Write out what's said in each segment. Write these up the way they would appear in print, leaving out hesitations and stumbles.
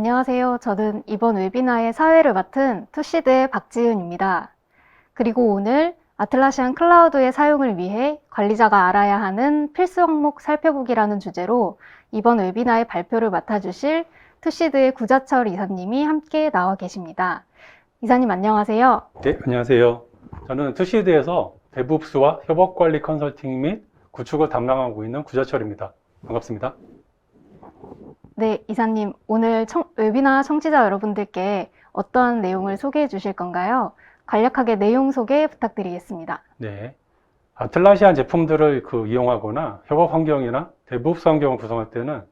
안녕하세요. 저는 이번 웨비나의 사회를 맡은 투시드의 박지은입니다. 그리고 오늘 아틀라시안 클라우드의 사용을 위해 관리자가 알아야 하는 필수 항목 살펴보기라는 주제로 이번 웨비나의 발표를 맡아주실 투시드의 구자철 이사님이 함께 나와 계십니다. 이사님 안녕하세요. 네, 안녕하세요. 저는 투시드에서 데브옵스와 협업관리 컨설팅 및 구축을 담당하고 있는 구자철입니다. 반갑습니다. 네, 이사님 오늘 웨비나 청취자 여러분들께 어떠한 내용을 소개해 주실 건가요? 간략하게 내용 소개 부탁드리겠습니다. 네, 아틀라시안 제품들을 이용하거나 협업 환경이나 데브옵스 환경을 구성할 때는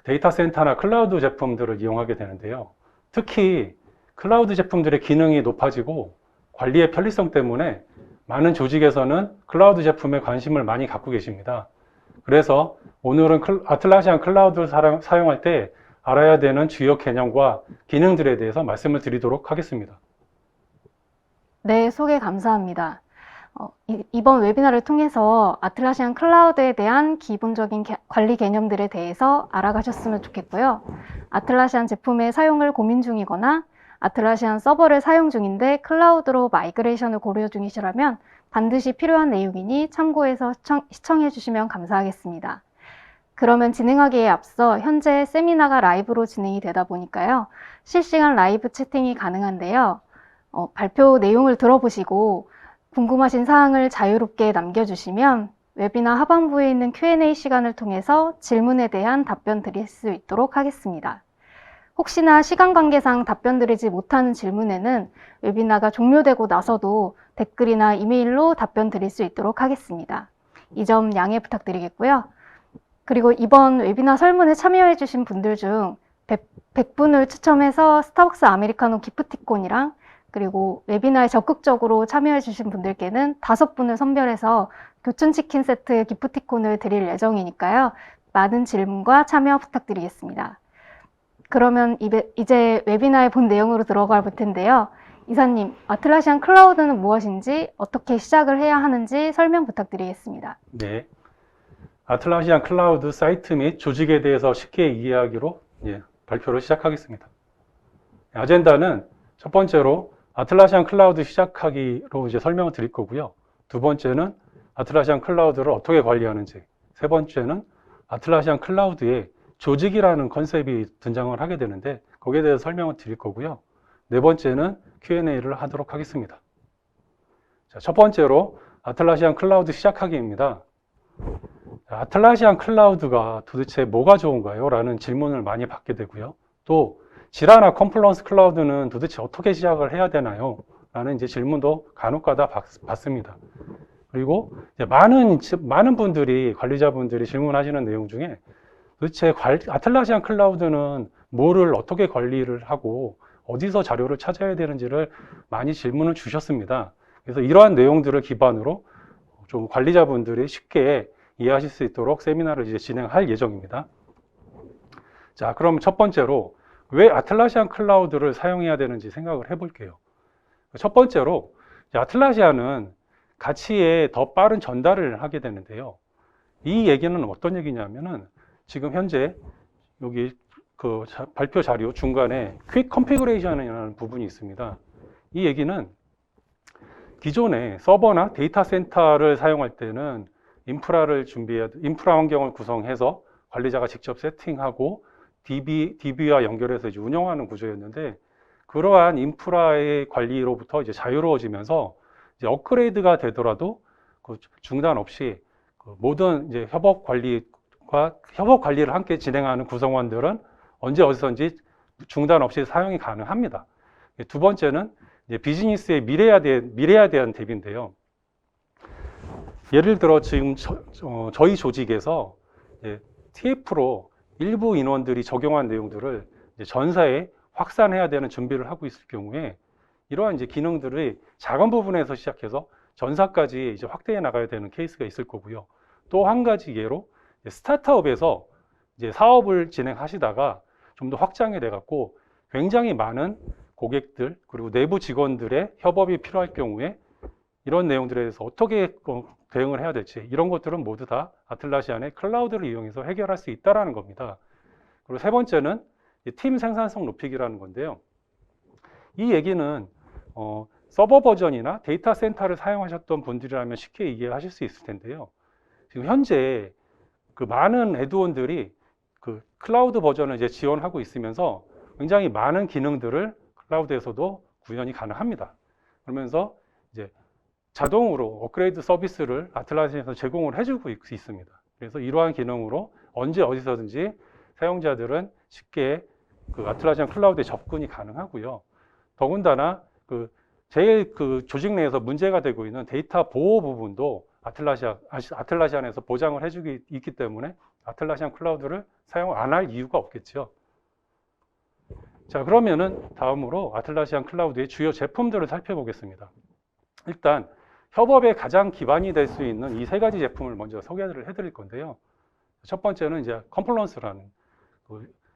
데이터 센터나 클라우드 제품들을 이용하게 되는데요. 특히 클라우드 제품들의 기능이 높아지고 관리의 편리성 때문에 많은 조직에서는 클라우드 제품에 관심을 많이 갖고 계십니다. 그래서 오늘은 아틀라시안 클라우드를 사용할 때 알아야 되는 주요 개념과 기능들에 대해서 말씀을 드리도록 하겠습니다. 네, 소개 감사합니다. 이번 웨비나를 통해서 아틀라시안 클라우드에 대한 기본적인 관리 개념들에 대해서 알아가셨으면 좋겠고요. 아틀라시안 제품의 사용을 고민 중이거나 아틀라시안 서버를 사용 중인데 클라우드로 마이그레이션을 고려 중이시라면 반드시 필요한 내용이니 참고해서 시청해 주시면 감사하겠습니다. 그러면 진행하기에 앞서 현재 세미나가 라이브로 진행이 되다 보니까요. 실시간 라이브 채팅이 가능한데요. 발표 내용을 들어보시고 궁금하신 사항을 자유롭게 남겨주시면 웨비나 하반부에 있는 Q&A 시간을 통해서 질문에 대한 답변 드릴 수 있도록 하겠습니다. 혹시나 시간 관계상 답변 드리지 못하는 질문에는 웨비나가 종료되고 나서도 댓글이나 이메일로 답변 드릴 수 있도록 하겠습니다. 이 점 양해 부탁드리겠고요. 그리고 이번 웨비나 설문에 참여해 주신 분들 중 100분을 추첨해서 스타벅스 아메리카노 기프티콘이랑 그리고 웨비나에 적극적으로 참여해 주신 분들께는 5분을 선별해서 교촌치킨 세트 기프티콘을 드릴 예정이니까요. 많은 질문과 참여 부탁드리겠습니다. 그러면 이제 웨비나의 본 내용으로 들어가 볼 텐데요. 이사님, 아틀라시안 클라우드는 무엇인지 어떻게 시작을 해야 하는지 설명 부탁드리겠습니다. 네, 아틀라시안 클라우드 사이트 및 조직에 대해서 쉽게 이해하기로 발표를 시작하겠습니다. 아젠다는 첫 번째로 아틀라시안 클라우드 시작하기로 설명을 드릴 거고요. 두 번째는 아틀라시안 클라우드를 어떻게 관리하는지, 세 번째는 아틀라시안 클라우드의 조직이라는 컨셉이 등장을 하게 되는데 거기에 대해서 설명을 드릴 거고요. 네 번째는 Q&A를 하도록 하겠습니다. 자, 첫 번째로 아틀라시안 클라우드 시작하기입니다. 아틀라시안 클라우드가 도대체 뭐가 좋은가요? 라는 질문을 많이 받게 되고요. 또 지라나 컴플런스 클라우드는 도대체 어떻게 시작을 해야 되나요? 라는 질문도 간혹가다 받습니다. 그리고 많은 분들이, 관리자분들이 질문하시는 내용 중에 도대체 아틀라시안 클라우드는 뭐를 어떻게 관리를 하고 어디서 자료를 찾아야 되는지를 많이 질문을 주셨습니다. 그래서 이러한 내용들을 기반으로 좀 관리자분들이 쉽게 이해하실 수 있도록 세미나를 진행할 예정입니다. 자, 그럼 첫 번째로 왜 아틀라시안 클라우드를 사용해야 되는지 생각을 해볼게요. 첫 번째로 아틀라시안은 가치의 더 빠른 전달을 하게 되는데요. 이 얘기는 어떤 얘기냐면은 지금 현재 여기 발표 자료 중간에 퀵 컨피그레이션이라는 부분이 있습니다. 이 얘기는 기존에 서버나 데이터 센터를 사용할 때는 인프라 환경을 구성해서 관리자가 직접 세팅하고 DB와 연결해서 운영하는 구조였는데 그러한 인프라의 관리로부터 자유로워지면서 업그레이드가 되더라도 중단 없이 모든 협업 관리를 함께 진행하는 구성원들은 언제 어디서든지 중단 없이 사용이 가능합니다. 두 번째는 비즈니스의 미래에 대한 대비인데요. 예를 들어 지금 저희 조직에서 TF로 일부 인원들이 적용한 내용들을 전사에 확산해야 되는 준비를 하고 있을 경우에 이러한 기능들이 작은 부분에서 시작해서 전사까지 확대해 나가야 되는 케이스가 있을 거고요. 또 한 가지 예로 스타트업에서 사업을 진행하시다가 좀 더 확장이 돼 갖고 굉장히 많은 고객들 그리고 내부 직원들의 협업이 필요할 경우에 이런 내용들에 대해서 어떻게 대응을 해야 될지 이런 것들은 모두 다 아틀라시안의 클라우드를 이용해서 해결할 수 있다는 겁니다. 그리고 세 번째는 팀 생산성 높이기라는 건데요. 이 얘기는 서버 버전이나 데이터 센터를 사용하셨던 분들이라면 쉽게 이해하실 수 있을 텐데요. 지금 현재 그 많은 애드온들이 그 클라우드 버전을 이제 지원하고 있으면서 굉장히 많은 기능들을 클라우드에서도 구현이 가능합니다. 그러면서 이제 자동으로 업그레이드 서비스를 아틀라시안에서 제공을 해주고 있습니다. 그래서 이러한 기능으로 언제 어디서든지 사용자들은 쉽게 그 아틀라시안 클라우드에 접근이 가능하고요. 더군다나 제일 조직 내에서 문제가 되고 있는 데이터 보호 부분도 아틀라시안에서 보장을 해주고 있기 때문에 아틀라시안 클라우드를 사용 안 할 이유가 없겠죠. 자, 그러면은 다음으로 아틀라시안 클라우드의 주요 제품들을 살펴보겠습니다. 일단 협업의 가장 기반이 될 수 있는 이 세 가지 제품을 먼저 소개를 해드릴 건데요. 첫 번째는 이제 컴플런스라는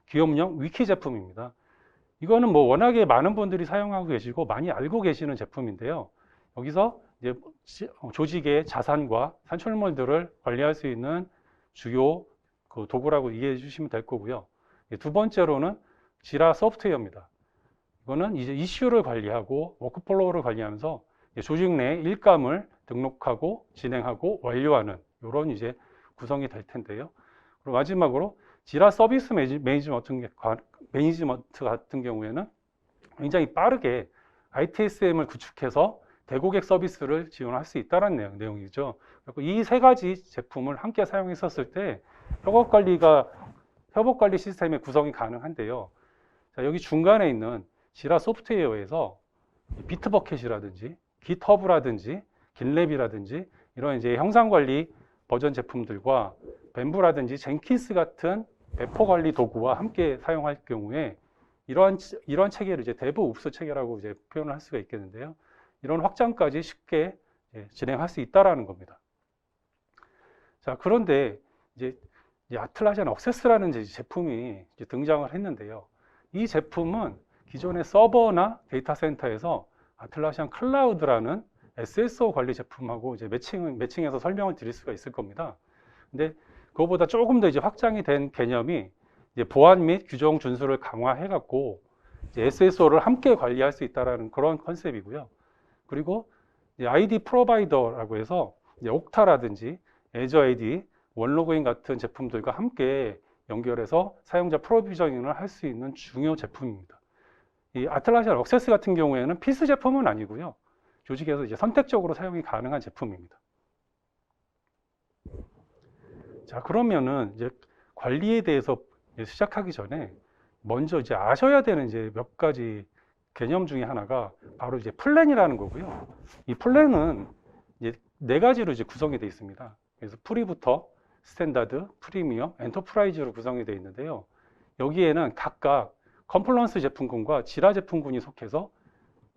기업용 위키 제품입니다. 이거는 뭐 워낙에 많은 분들이 사용하고 계시고 많이 알고 계시는 제품인데요. 여기서 이제 조직의 자산과 산출물들을 관리할 수 있는 주요 도구라고 이해해 주시면 될 거고요. 두 번째로는 지라 소프트웨어입니다. 이거는 이제 이슈를 관리하고 워크플로우를 관리하면서 조직 내 일감을 등록하고 진행하고 완료하는 이런 이제 구성이 될 텐데요. 그리고 마지막으로 지라 서비스 매니지먼트 같은 경우에는 굉장히 빠르게 ITSM을 구축해서 대고객 서비스를 지원할 수 있다는 내용이죠. 그리고 이 세 가지 제품을 함께 사용했었을 때 협업 관리 시스템의 구성이 가능한데요. 자, 여기 중간에 있는 지라 소프트웨어에서 비트버켓이라든지 깃허브라든지 깃랩이라든지 이런 이제 형상 관리 버전 제품들과 뱀브라든지 젠킨스 같은 배포 관리 도구와 함께 사용할 경우에 이러한 체계를 이제 데브 옵스 체계라고 이제 표현을 할 수가 있겠는데요. 이런 확장까지 쉽게 진행할 수 있다라는 겁니다. 자, 그런데 이제 아틀라시안 억세스라는 제품이 이제 등장을 했는데요. 이 제품은 기존의 서버나 데이터 센터에서 아틀라시안 클라우드라는 SSO 관리 제품하고 이제 매칭해서 설명을 드릴 수가 있을 겁니다. 근데 그거보다 조금 더 이제 확장이 된 개념이 이제 보안 및 규정 준수를 강화해 갖고 SSO를 함께 관리할 수 있다라는 그런 컨셉이고요. 그리고 아이디 프로바이더라고 해서 옥타라든지 애저 AD, 원로그인 같은 제품들과 함께 연결해서 사용자 프로비저닝을 할 수 있는 중요 제품입니다. 이 아틀라시안 억세스 같은 경우에는 필수 제품은 아니고요. 조직에서 이제 선택적으로 사용이 가능한 제품입니다. 자, 그러면은 이제 관리에 대해서 시작하기 전에 먼저 이제 아셔야 되는 이제 몇 가지 개념 중에 하나가 바로 이제 플랜이라는 거고요. 이 플랜은 이제 네 가지로 이제 구성이 되어 있습니다. 그래서 프리부터 스탠다드, 프리미엄, 엔터프라이즈로 구성이 되어 있는데요. 여기에는 각각 컴플런스 제품군과 지라 제품군이 속해서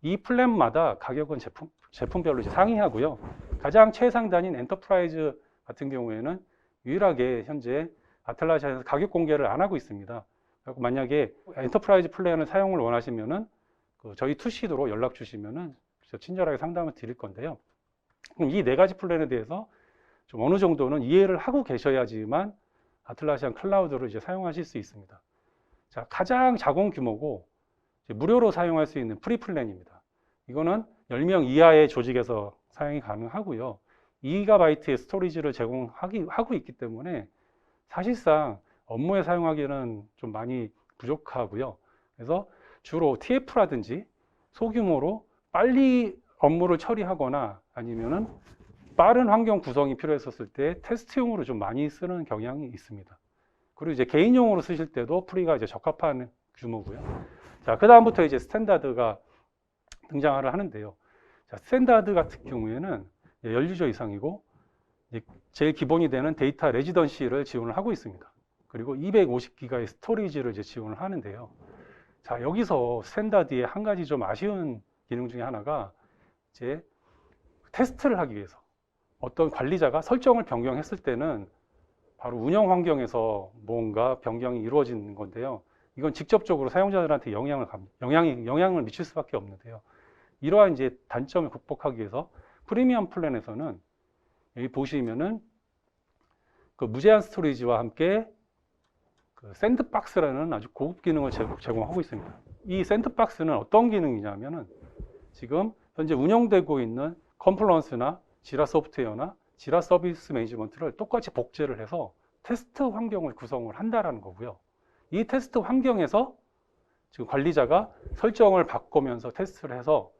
이 플랜마다 가격은 제품별로 이제 상이하고요. 가장 최상단인 엔터프라이즈 같은 경우에는 유일하게 현재 아틀라시안에서 가격 공개를 안 하고 있습니다. 그리고 만약에 엔터프라이즈 플랜을 사용을 원하시면은 저희 투시드로 연락 주시면은 친절하게 상담을 드릴 건데요. 그럼 이 네 가지 플랜에 대해서 좀 어느 정도는 이해를 하고 계셔야지만 아틀라시안 클라우드를 이제 사용하실 수 있습니다. 자, 가장 작은 규모고 무료로 사용할 수 있는 프리 플랜입니다. 이거는 10명 이하의 조직에서 사용이 가능하고요. 2GB의 스토리지를 제공하고 있기 때문에 사실상 업무에 사용하기에는 좀 많이 부족하고요. 그래서 주로 TF라든지 소규모로 빨리 업무를 처리하거나 아니면은 빠른 환경 구성이 필요했었을 때 테스트용으로 좀 많이 쓰는 경향이 있습니다. 그리고 이제 개인용으로 쓰실 때도 프리가 이제 적합한 규모고요. 자, 그 다음부터 이제 스탠다드가 등장을 하는데요. 자, 스탠다드 같은 경우에는 10유저 이상이고 제일 기본이 되는 데이터 레지던시를 지원을 하고 있습니다. 그리고 250기가의 스토리지를 이제 지원을 하는데요. 자, 여기서 스탠다드의 한 가지 좀 아쉬운 기능 중에 하나가 이제 테스트를 하기 위해서 어떤 관리자가 설정을 변경했을 때는 바로 운영 환경에서 뭔가 변경이 이루어지는 건데요. 이건 직접적으로 사용자들한테 영향을 미칠 수밖에 없는데요. 이러한 이제 단점을 극복하기 위해서 프리미엄 플랜에서는 여기 보시면은 그 무제한 스토리지와 함께 그 그 샌드박스라는 아주 고급 기능을 제공하고 있습니다. 이 샌드박스는 어떤 기능이냐면은 지금 현재 운영되고 있는 컴플런스나 지라 소프트웨어나 지라 서비스 매니지먼트를 똑같이 복제를 해서 테스트 환경을 구성을 한다라는 거고요. 이 테스트 환경에서 지금 관리자가 설정을 바꾸면서 테스트를 해서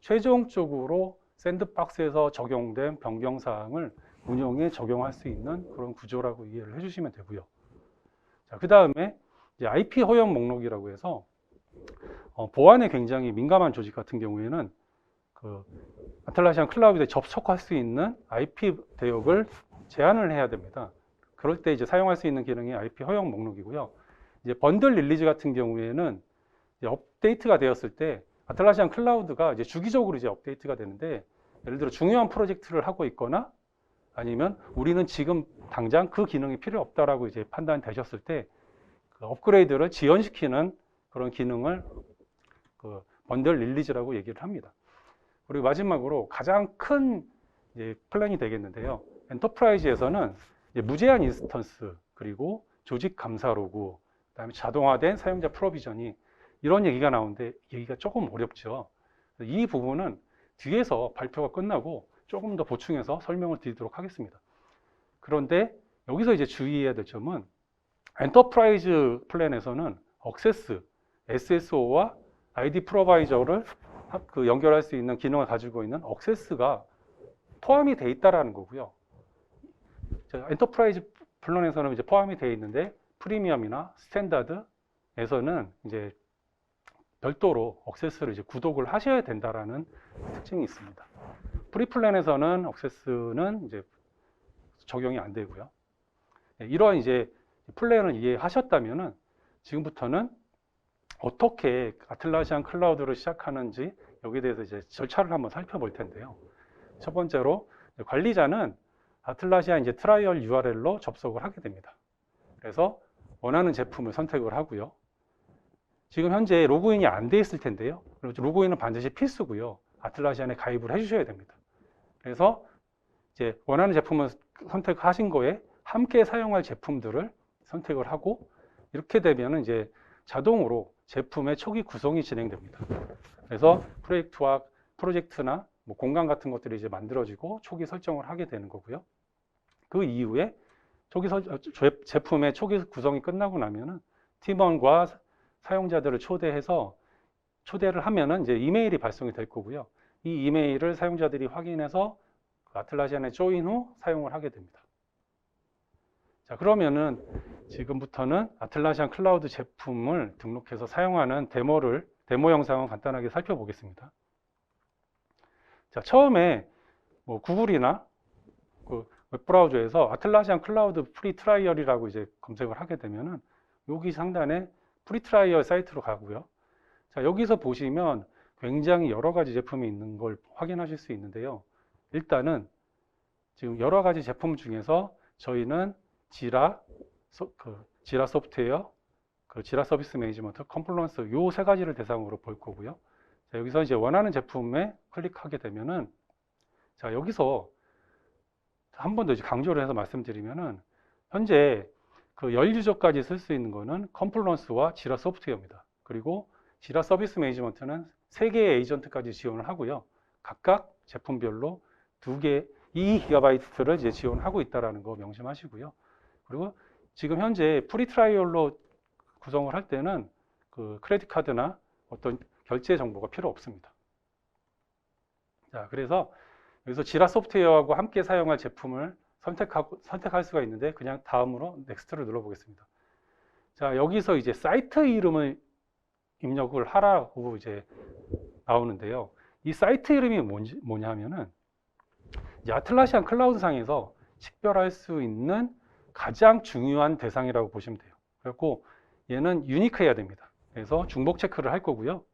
최종적으로 샌드박스에서 적용된 변경사항을 운영에 적용할 수 있는 그런 구조라고 이해를 해주시면 되고요. 자, 그 다음에 IP 허용 목록이라고 해서 보안에 굉장히 민감한 조직 같은 경우에는 그 아틀라시안 클라우드에 접속할 수 있는 IP 대역을 제한을 해야 됩니다. 그럴 때 이제 사용할 수 있는 기능이 IP 허용 목록이고요. 이제 번들 릴리즈 같은 경우에는 이제 업데이트가 되었을 때 아틀라시안 클라우드가 이제 주기적으로 이제 업데이트가 되는데, 예를 들어 중요한 프로젝트를 하고 있거나 아니면 우리는 지금 당장 그 기능이 필요 없다라고 이제 판단되셨을 때 그 업그레이드를 지연시키는 그런 기능을 그 번들 릴리즈라고 얘기를 합니다. 그리고 마지막으로 가장 큰 이제 플랜이 되겠는데요. 엔터프라이즈에서는 이제 무제한 인스턴스, 그리고 조직 감사 로그, 그다음에 자동화된 사용자 프로비전이 이런 얘기가 나오는데 얘기가 조금 어렵죠. 이 부분은 뒤에서 발표가 끝나고 조금 더 보충해서 설명을 드리도록 하겠습니다. 그런데 여기서 이제 주의해야 될 점은 엔터프라이즈 플랜에서는 액세스, SSO와 ID 프로바이저를 연결할 수 있는 기능을 가지고 있는 액세스가 포함이 돼 있다라는 거고요. 엔터프라이즈 플랜에서는 이제 포함이 돼 있는데 프리미엄이나 스탠다드에서는 이제 별도로 액세스를 이제 구독을 하셔야 된다라는 특징이 있습니다. 프리플랜에서는 액세스는 이제 적용이 안 되고요. 이러한 이제 플랜을 이해하셨다면은 지금부터는 어떻게 아틀라시안 클라우드를 시작하는지 여기에 대해서 이제 절차를 한번 살펴볼 텐데요. 첫 번째로 관리자는 아틀라시안 이제 트라이얼 URL로 접속을 하게 됩니다. 그래서 원하는 제품을 선택을 하고요. 지금 현재 로그인이 안 돼 있을 텐데요. 로그인은 반드시 필수고요. 아틀라시안에 가입을 해주셔야 됩니다. 그래서 이제 원하는 제품을 선택하신 거에 함께 사용할 제품들을 선택을 하고, 이렇게 되면 이제 자동으로 제품의 초기 구성이 진행됩니다. 그래서 프로젝트나 뭐 공간 같은 것들이 이제 만들어지고 초기 설정을 하게 되는 거고요. 그 이후에 제품의 초기 구성이 끝나고 나면은 팀원과 사용자들을 초대를 하면은 이제 이메일이 발송이 될 거고요. 이 이메일을 사용자들이 확인해서 아틀라시안에 조인 후 사용을 하게 됩니다. 자, 그러면은 지금부터는 아틀라시안 클라우드 제품을 등록해서 사용하는 데모 영상을 간단하게 살펴보겠습니다. 자, 처음에 뭐 구글이나 그 웹브라우저에서 아틀라시안 클라우드 프리 트라이얼이라고 이제 검색을 하게 되면은 여기 상단에 프리 트라이얼 사이트로 가고요. 자, 여기서 보시면 굉장히 여러 가지 제품이 있는 걸 확인하실 수 있는데요. 일단은 지금 여러 가지 제품 중에서 저희는 지라 소프트웨어, 지라 서비스 매니지먼트, 컴플런스 요 세 가지를 대상으로 볼 거고요. 자, 여기서 이제 원하는 제품에 클릭하게 되면은, 자, 여기서 한 번 더 강조를 해서 말씀드리면은 현재 그 열 유저까지 쓸 수 있는 거는 컴플런스와 지라 소프트웨어입니다. 그리고 지라 서비스 매니지먼트는 3개의 에이전트까지 지원을 하고요. 각각 제품별로 2GB를 이제 지원하고 있다는 거 명심하시고요. 그리고 지금 현재 프리 트라이얼로 구성을 할 때는 그 크레딧 카드나 어떤 결제 정보가 필요 없습니다. 자, 그래서 여기서 지라 소프트웨어하고 함께 사용할 제품을 선택할 수가 있는데, 그냥 다음으로 넥스트를 눌러보겠습니다. 자, 여기서 이제 사이트 이름을 입력을 하라고 이제 나오는데요. 이 사이트 이름이 뭐냐면은 이제 아틀라시안 클라우드 상에서 식별할 수 있는 가장 중요한 대상이라고 보시면 돼요. 그래서 얘는 유니크해야 됩니다. 그래서 중복 체크를 할 거고요.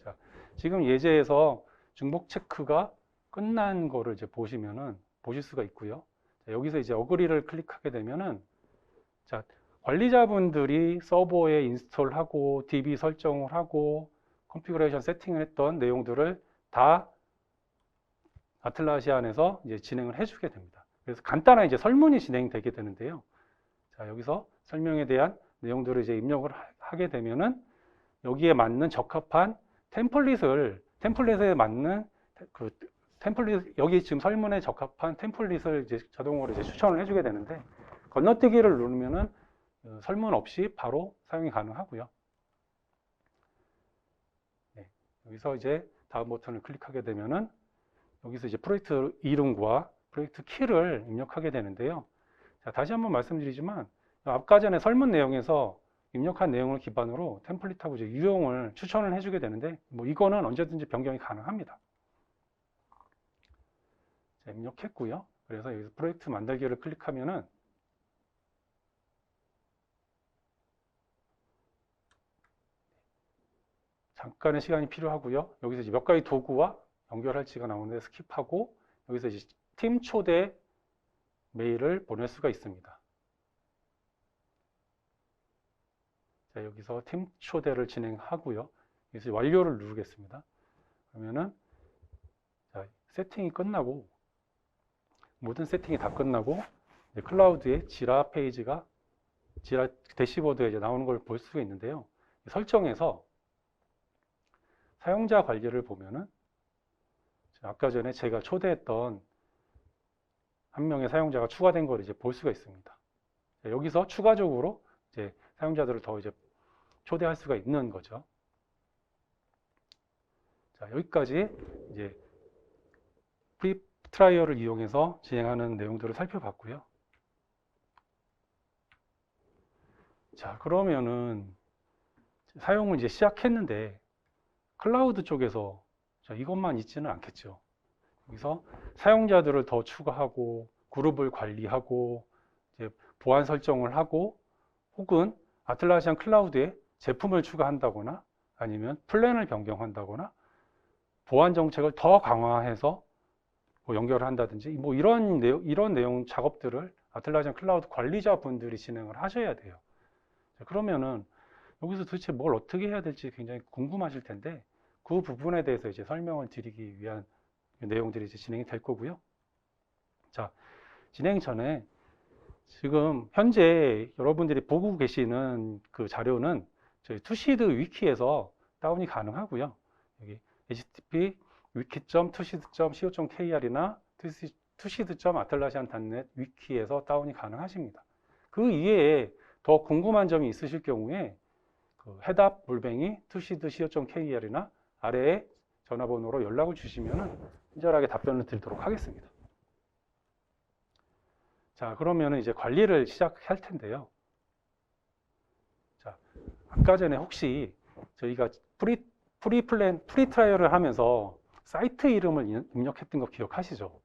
자, 지금 예제에서 중복 체크가 끝난 거를 이제 보실 수가 있고요. 자, 여기서 이제 어그리를 클릭하게 되면은, 자, 관리자분들이 서버에 인스톨하고 DB 설정을 하고 컨피그레이션 세팅을 했던 내용들을 다 아틀라시안에서 이제 진행을 해주게 됩니다. 그래서 간단한 이제 설문이 진행되게 되는데요. 자, 여기서 설명에 대한 내용들을 이제 입력을 하게 되면은 여기에 맞는 적합한 템플릿에 맞는 그 템플릿, 여기 지금 설문에 적합한 템플릿을 이제 자동으로 이제 추천을 해주게 되는데, 건너뛰기를 누르면은 설문 없이 바로 사용이 가능하고요. 네, 여기서 이제 다음 버튼을 클릭하게 되면은 여기서 이제 프로젝트 이름과 프로젝트 키를 입력하게 되는데요. 자, 다시 한번 말씀드리지만 아까 전에 설문 내용에서 입력한 내용을 기반으로 템플릿하고 이제 유형을 추천을 해주게 되는데, 뭐 이거는 언제든지 변경이 가능합니다. 자, 입력했고요. 그래서 여기서 프로젝트 만들기를 클릭하면은 잠깐의 시간이 필요하고요. 여기서 이제 몇 가지 도구와 연결할지가 나오는데 스킵하고, 여기서 이제 팀 초대 메일을 보낼 수가 있습니다. 자, 여기서 팀 초대를 진행하고요. 여기서 완료를 누르겠습니다. 그러면은 자, 세팅이 끝나고, 모든 세팅이 다 끝나고 클라우드의 지라 페이지가, 지라 대시보드에 이제 나오는 걸 볼 수가 있는데요. 설정에서 사용자 관리를 보면은 아까 전에 제가 초대했던 한 명의 사용자가 추가된 걸 이제 볼 수가 있습니다. 여기서 추가적으로 이제 사용자들을 더 이제 초대할 수가 있는 거죠. 자, 여기까지 이제 프리 트라이얼을 이용해서 진행하는 내용들을 살펴봤고요. 자, 그러면은 사용을 이제 시작했는데 클라우드 쪽에서 자, 이것만 있지는 않겠죠. 여기서 사용자들을 더 추가하고 그룹을 관리하고 이제 보안 설정을 하고, 혹은 아틀라시안 클라우드에 제품을 추가한다거나 아니면 플랜을 변경한다거나 보안 정책을 더 강화해서 뭐 연결을 한다든지 뭐 이런 내용 작업들을 아틀라시안 클라우드 관리자분들이 진행을 하셔야 돼요. 자, 그러면은 여기서 도대체 뭘 어떻게 해야 될지 굉장히 궁금하실 텐데, 그 부분에 대해서 이제 설명을 드리기 위한 내용들이 이제 진행이 될 거고요. 자, 진행 전에 지금 현재 여러분들이 보고 계시는 그 자료는 저희 투시드 위키에서 다운이 가능하고요. 여기 http wiki.tusid.co.kr이나 tusid.atlassian.net 위키에서 다운이 가능하십니다. 그 이외에 더 궁금한 점이 있으실 경우에 그 해답 물뱅이 tusid.co.kr이나 아래에 전화번호로 연락을 주시면 친절하게 답변을 드리도록 하겠습니다. 자, 그러면 이제 관리를 시작할 텐데요. 자, 아까 전에 혹시 저희가 프리 트라이얼을 하면서 사이트 이름을 입력했던 거 기억하시죠?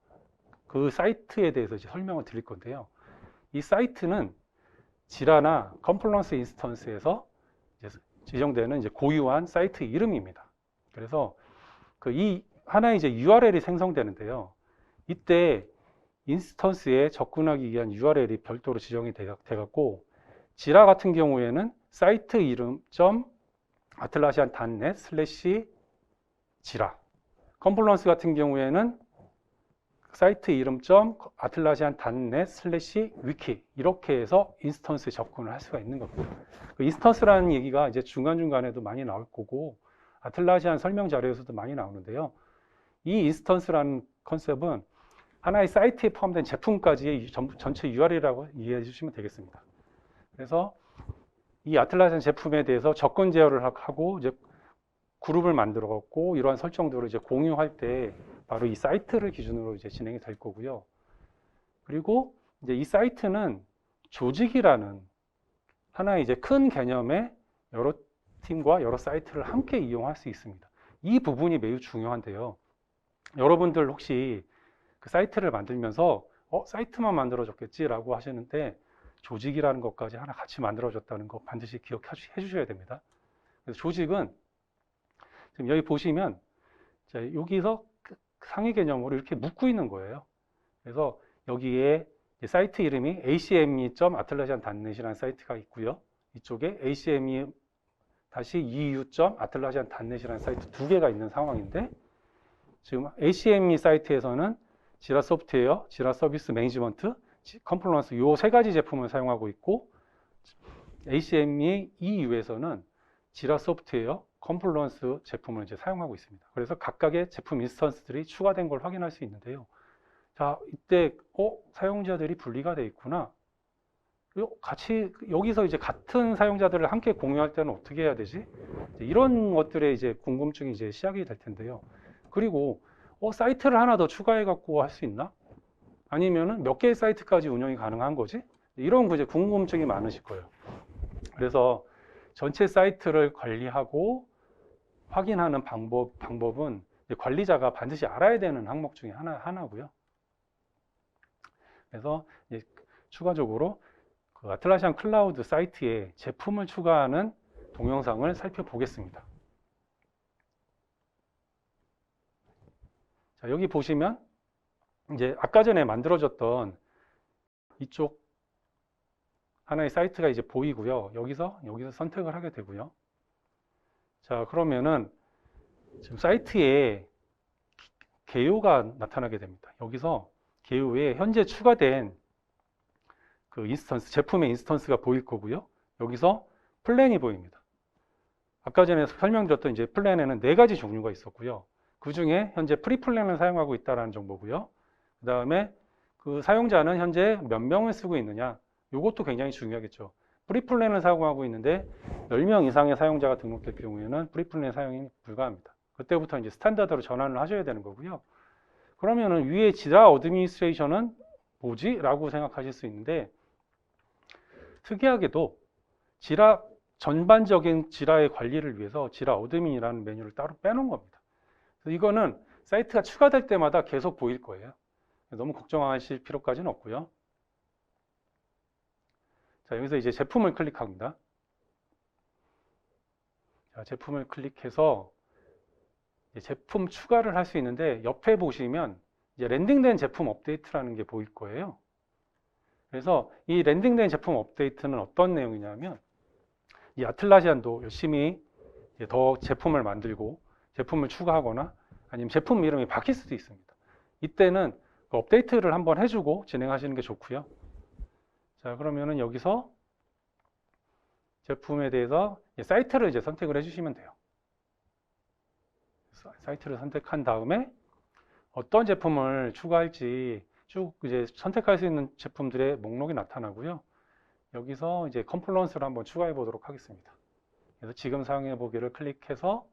그 사이트에 대해서 이제 설명을 드릴 건데요. 이 사이트는 지라나 컴플런스 인스턴스에서 이제 지정되는 이제 고유한 사이트 이름입니다. 그래서 이 하나의 이제 URL이 생성되는데요. 이때 인스턴스에 접근하기 위한 URL이 별도로 지정이 돼갖고, 지라 같은 경우에는 사이트 이름 atlassian.net/지라, 컴플런스 같은 경우에는 사이트 이름 atlassian.net/wiki, 이렇게 해서 인스턴스에 접근을 할 수가 있는 겁니다. 그 인스턴스라는 얘기가 이제 중간중간에도 많이 나올 거고 아틀라시안 설명 자료에서도 많이 나오는데요. 이 인스턴스라는 컨셉은 하나의 사이트에 포함된 제품까지의 전체 URL이라고 이해해 주시면 되겠습니다. 그래서 이 아틀라시안 제품에 대해서 접근 제어를 하고 이제 그룹을 만들어 갖고 이러한 설정들을 이제 공유할 때 바로 이 사이트를 기준으로 이제 진행이 될 거고요. 그리고 이제 이 사이트는 조직이라는 하나의 이제 큰 개념의 여러 팀과 여러 사이트를 함께 이용할 수 있습니다. 이 부분이 매우 중요한데요. 여러분들 혹시 그 사이트를 만들면서 사이트만 만들어졌겠지라고 하시는데, 조직이라는 것까지 하나 같이 만들어졌다는 거 반드시 기억해 주셔야 됩니다. 그래서 조직은 지금 여기 보시면 여기서 상위 개념으로 이렇게 묶고 있는 거예요. 그래서 여기에 사이트 이름이 acme.atlassian.net이라는 사이트가 있고요. 이쪽에 acme-eu.atlassian.net이라는 사이트 두 개가 있는 상황인데, 지금 acme 사이트에서는 지라 소프트웨어, 지라 서비스 매니지먼트, 컴플런스 요 세 가지 제품을 사용하고 있고, ACME EU에서는 지라 소프트웨어 컴플런스 제품을 이제 사용하고 있습니다. 그래서 각각의 제품 인스턴스들이 추가된 걸 확인할 수 있는데요. 자, 이때 사용자들이 분리가 돼 있구나. 같이 여기서 이제 같은 사용자들을 함께 공유할 때는 어떻게 해야 되지? 이런 것들의 이제 궁금증이 이제 시작이 될 텐데요. 그리고 사이트를 하나 더 추가해 갖고 할 수 있나? 아니면은 몇 개의 사이트까지 운영이 가능한 거지? 이런 이제 궁금증이 많으실 거예요. 그래서 전체 사이트를 관리하고 확인하는 방법은 관리자가 반드시 알아야 되는 항목 중에 하나고요. 그래서 이제 추가적으로 그 아틀라시안 클라우드 사이트에 제품을 추가하는 동영상을 살펴보겠습니다. 자, 여기 보시면 이제 아까 전에 만들어졌던 이쪽 하나의 사이트가 이제 보이고요. 여기서 선택을 하게 되고요. 자, 그러면은 지금 사이트에 개요가 나타나게 됩니다. 여기서 개요에 현재 추가된 그 인스턴스, 제품의 인스턴스가 보일 거고요. 여기서 플랜이 보입니다. 아까 전에 설명드렸던 이제 플랜에는 4가지 종류가 있었고요. 그 중에 현재 프리 플랜을 사용하고 있다는 정보고요. 그 다음에 그 사용자는 현재 몇 명을 쓰고 있느냐. 이것도 굉장히 중요하겠죠. 프리 플랜을 사용하고 있는데 10명 이상의 사용자가 등록될 경우에는 프리 플랜 사용이 불가합니다. 그때부터 이제 스탠다드로 전환을 하셔야 되는 거고요. 그러면은 위에 지라 어드미니스트레이션은 뭐지? 라고 생각하실 수 있는데, 특이하게도 전반적인 지라의 관리를 위해서 지라 어드민이라는 메뉴를 따로 빼놓은 겁니다. 그래서 이거는 사이트가 추가될 때마다 계속 보일 거예요. 너무 걱정하실 필요까지는 없고요. 자, 여기서 이제 제품을 클릭합니다. 자, 제품을 클릭해서 제품 추가를 할 수 있는데, 옆에 보시면 이제 랜딩된 제품 업데이트라는 게 보일 거예요. 그래서 이 랜딩된 제품 업데이트는 어떤 내용이냐면, 이 아틀라시안도 열심히 더 제품을 만들고 제품을 추가하거나 아니면 제품 이름이 바뀔 수도 있습니다. 이때는 그 업데이트를 한번 해주고 진행하시는 게 좋고요. 자, 그러면은 여기서 제품에 대해서 사이트를 이제 선택을 해주시면 돼요. 사이트를 선택한 다음에 어떤 제품을 추가할지 쭉 이제 선택할 수 있는 제품들의 목록이 나타나고요. 여기서 이제 컴플런스를 한번 추가해 보도록 하겠습니다. 그래서 지금 사용해 보기를 클릭해서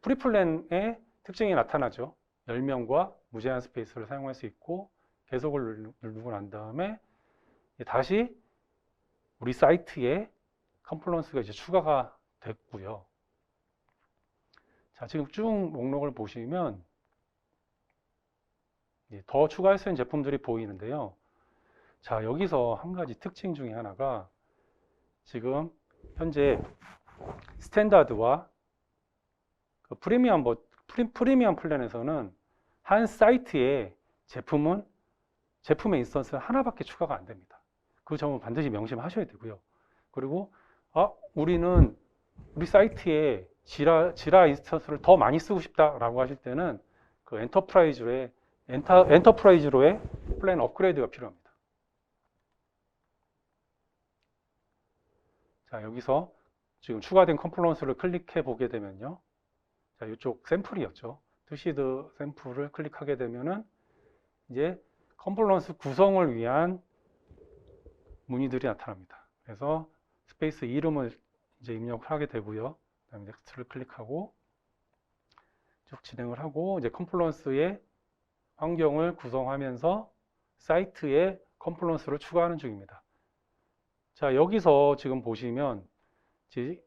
프리플랜의 특징이 나타나죠. 10명과 무제한 스페이스를 사용할 수 있고, 계속을 누르고 난 다음에 다시 우리 사이트에 컴플런스가 이제 추가가 됐고요. 자, 지금 쭉 목록을 보시면 더 추가할 수 있는 제품들이 보이는데요. 자, 여기서 한 가지 특징 중에 하나가 지금 현재 스탠다드와 그 프리미엄 플랜에서는 한 사이트에 제품의 인스턴스 하나밖에 추가가 안 됩니다. 그 점은 반드시 명심하셔야 되고요. 그리고 우리는 우리 사이트에 지라 인스턴스를 더 많이 쓰고 싶다라고 하실 때는 그 엔터프라이즈로의 플랜 업그레이드가 필요합니다. 자, 여기서 지금 추가된 컴플런스를 클릭해 보게 되면요. 자, 이쪽 샘플이었죠. 투시드 샘플을 클릭하게 되면은 이제 컴플런스 구성을 위한 문의들이 나타납니다. 그래서 스페이스 이름을 이제 입력을 하게 되고요. 그다음에 넥스트를 클릭하고 쭉 진행을 하고 이제 컴플런스의 환경을 구성하면서 사이트에 컴플런스를 추가하는 중입니다. 자, 여기서 지금 보시면 이제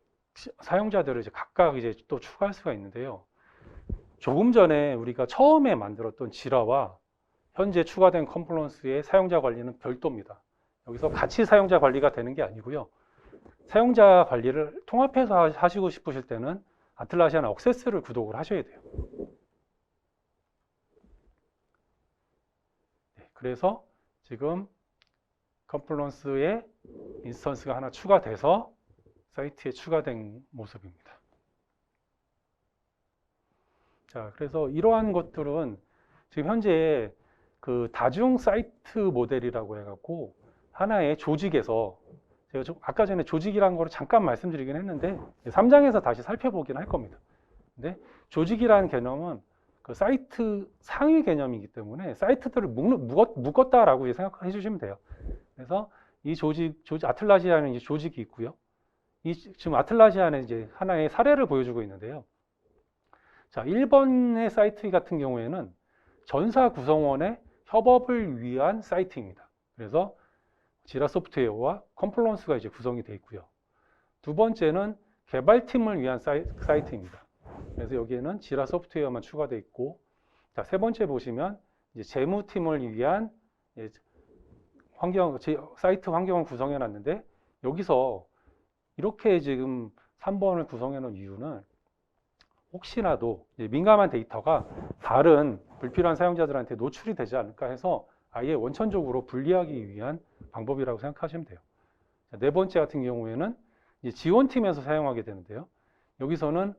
사용자들을 이제 각각 이제 또 추가할 수가 있는데요. 조금 전에 우리가 처음에 만들었던 지라와 현재 추가된 컴플런스의 사용자 관리는 별도입니다. 여기서 같이 사용자 관리가 되는 게 아니고요. 사용자 관리를 통합해서 하시고 싶으실 때는 아틀라시안 억세스를 구독을 하셔야 돼요. 네, 그래서 지금 컴플런스에 인스턴스가 하나 추가돼서 사이트에 추가된 모습입니다. 자, 그래서 이러한 것들은 지금 현재 그 다중 사이트 모델이라고 해갖고 하나의 조직에서 제가 좀 아까 전에 조직이라는 거를 잠깐 말씀드리긴 했는데 3장에서 다시 살펴보긴 할 겁니다. 근데 조직이라는 개념은 그 사이트 상위 개념이기 때문에 사이트들을 묶었다라고 생각해 주시면 돼요. 그래서 이 조직 아틀라시아는 이제 조직이 있고요. 지금 아틀라시아는 이제 하나의 사례를 보여주고 있는데요. 자, 1번의 사이트 같은 경우에는 전사 구성원의 협업을 위한 사이트입니다. 그래서 지라 소프트웨어와 컴플런스가 이제 구성이 되어 있고요. 두 번째는 개발팀을 위한 사이트입니다. 그래서 여기에는 지라 소프트웨어만 추가되어 있고, 자, 세 번째 보시면 이제 재무팀을 위한 사이트 환경을 구성해 놨는데, 여기서 이렇게 지금 3번을 구성해 놓은 이유는 혹시라도 민감한 데이터가 다른 불필요한 사용자들한테 노출이 되지 않을까 해서 아예 원천적으로 분리하기 위한 방법이라고 생각하시면 돼요. 자, 네 번째 같은 경우에는 이제 지원팀에서 사용하게 되는데요. 여기서는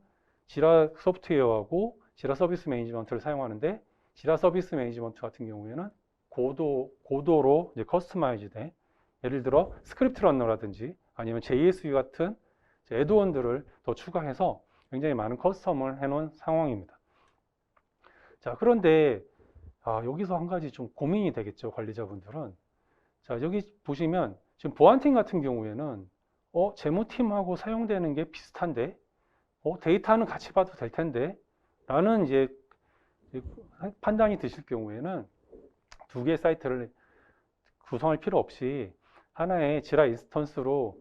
지라 소프트웨어하고 지라 서비스 매니지먼트를 사용하는데, 지라 서비스 매니지먼트 같은 경우에는 고도로 이제 커스터마이즈된, 예를 들어 스크립트 런너라든지 아니면 JSU 같은 애드온들을 더 추가해서 굉장히 많은 커스텀을 해놓은 상황입니다. 자, 그런데 여기서 한 가지 좀 고민이 되겠죠, 관리자분들은. 자, 여기 보시면 지금 보안팀 같은 경우에는 재무팀하고 사용되는 게 비슷한데 데이터는 같이 봐도 될 텐데 라는 이제 판단이 드실 경우에는 두 개의 사이트를 구성할 필요 없이 하나의 지라 인스턴스로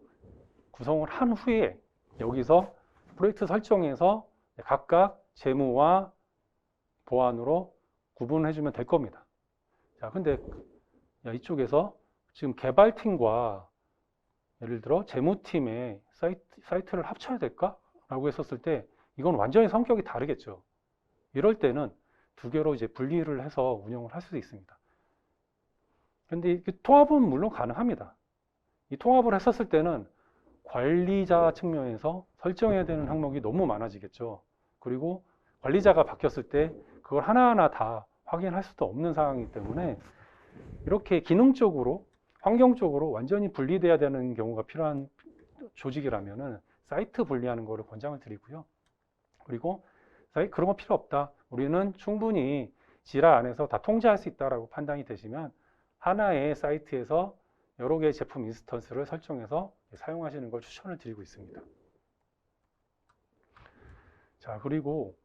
구성을 한 후에 여기서 프로젝트 설정에서 각각 재무와 보안으로 구분을 해주면 될 겁니다. 자, 근데 이쪽에서 지금 개발팀과 예를 들어 재무팀의 사이트를 합쳐야 될까? 라고 했었을 때 이건 완전히 성격이 다르겠죠. 이럴 때는 두 개로 이제 분리를 해서 운영을 할 수 있습니다. 근데 통합은 물론 가능합니다. 이 통합을 했었을 때는 관리자 측면에서 설정해야 되는 항목이 너무 많아지겠죠. 그리고 관리자가 바뀌었을 때 그걸 하나하나 다 확인할 수도 없는 상황이기 때문에 이렇게 기능적으로, 환경적으로 완전히 분리돼야 되는 경우가 필요한 조직이라면은 사이트 분리하는 거를 권장을 드리고요. 그리고 그런 거 필요 없다, 우리는 충분히 지라 안에서 다 통제할 수 있다라고 판단이 되시면 하나의 사이트에서 여러 개의 제품 인스턴스를 설정해서 사용하시는 걸 추천을 드리고 있습니다. 자, 그리고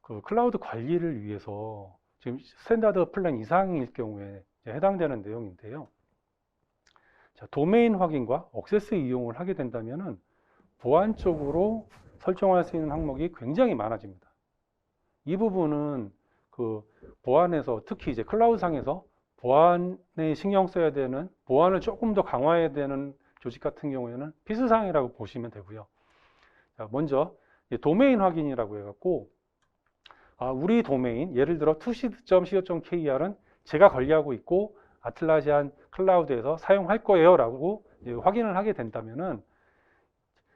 그 클라우드 관리를 위해서 지금 스탠다드 플랜 이상일 경우에 해당되는 내용인데요. 자, 도메인 확인과 억세스 이용을 하게 된다면은 보안적으로 설정할 수 있는 항목이 굉장히 많아집니다. 이 부분은 그 보안에서, 특히 이제 클라우드상에서 보안에 신경 써야 되는, 보안을 조금 더 강화해야 되는 조직 같은 경우에는 필수사항이라고 보시면 되고요. 자, 먼저 도메인 확인이라고 해갖고 우리 도메인, 예를 들어 tusid.co.kr은 제가 관리하고 있고 아틀라시안 클라우드에서 사용할 거예요 라고 확인을 하게 된다면은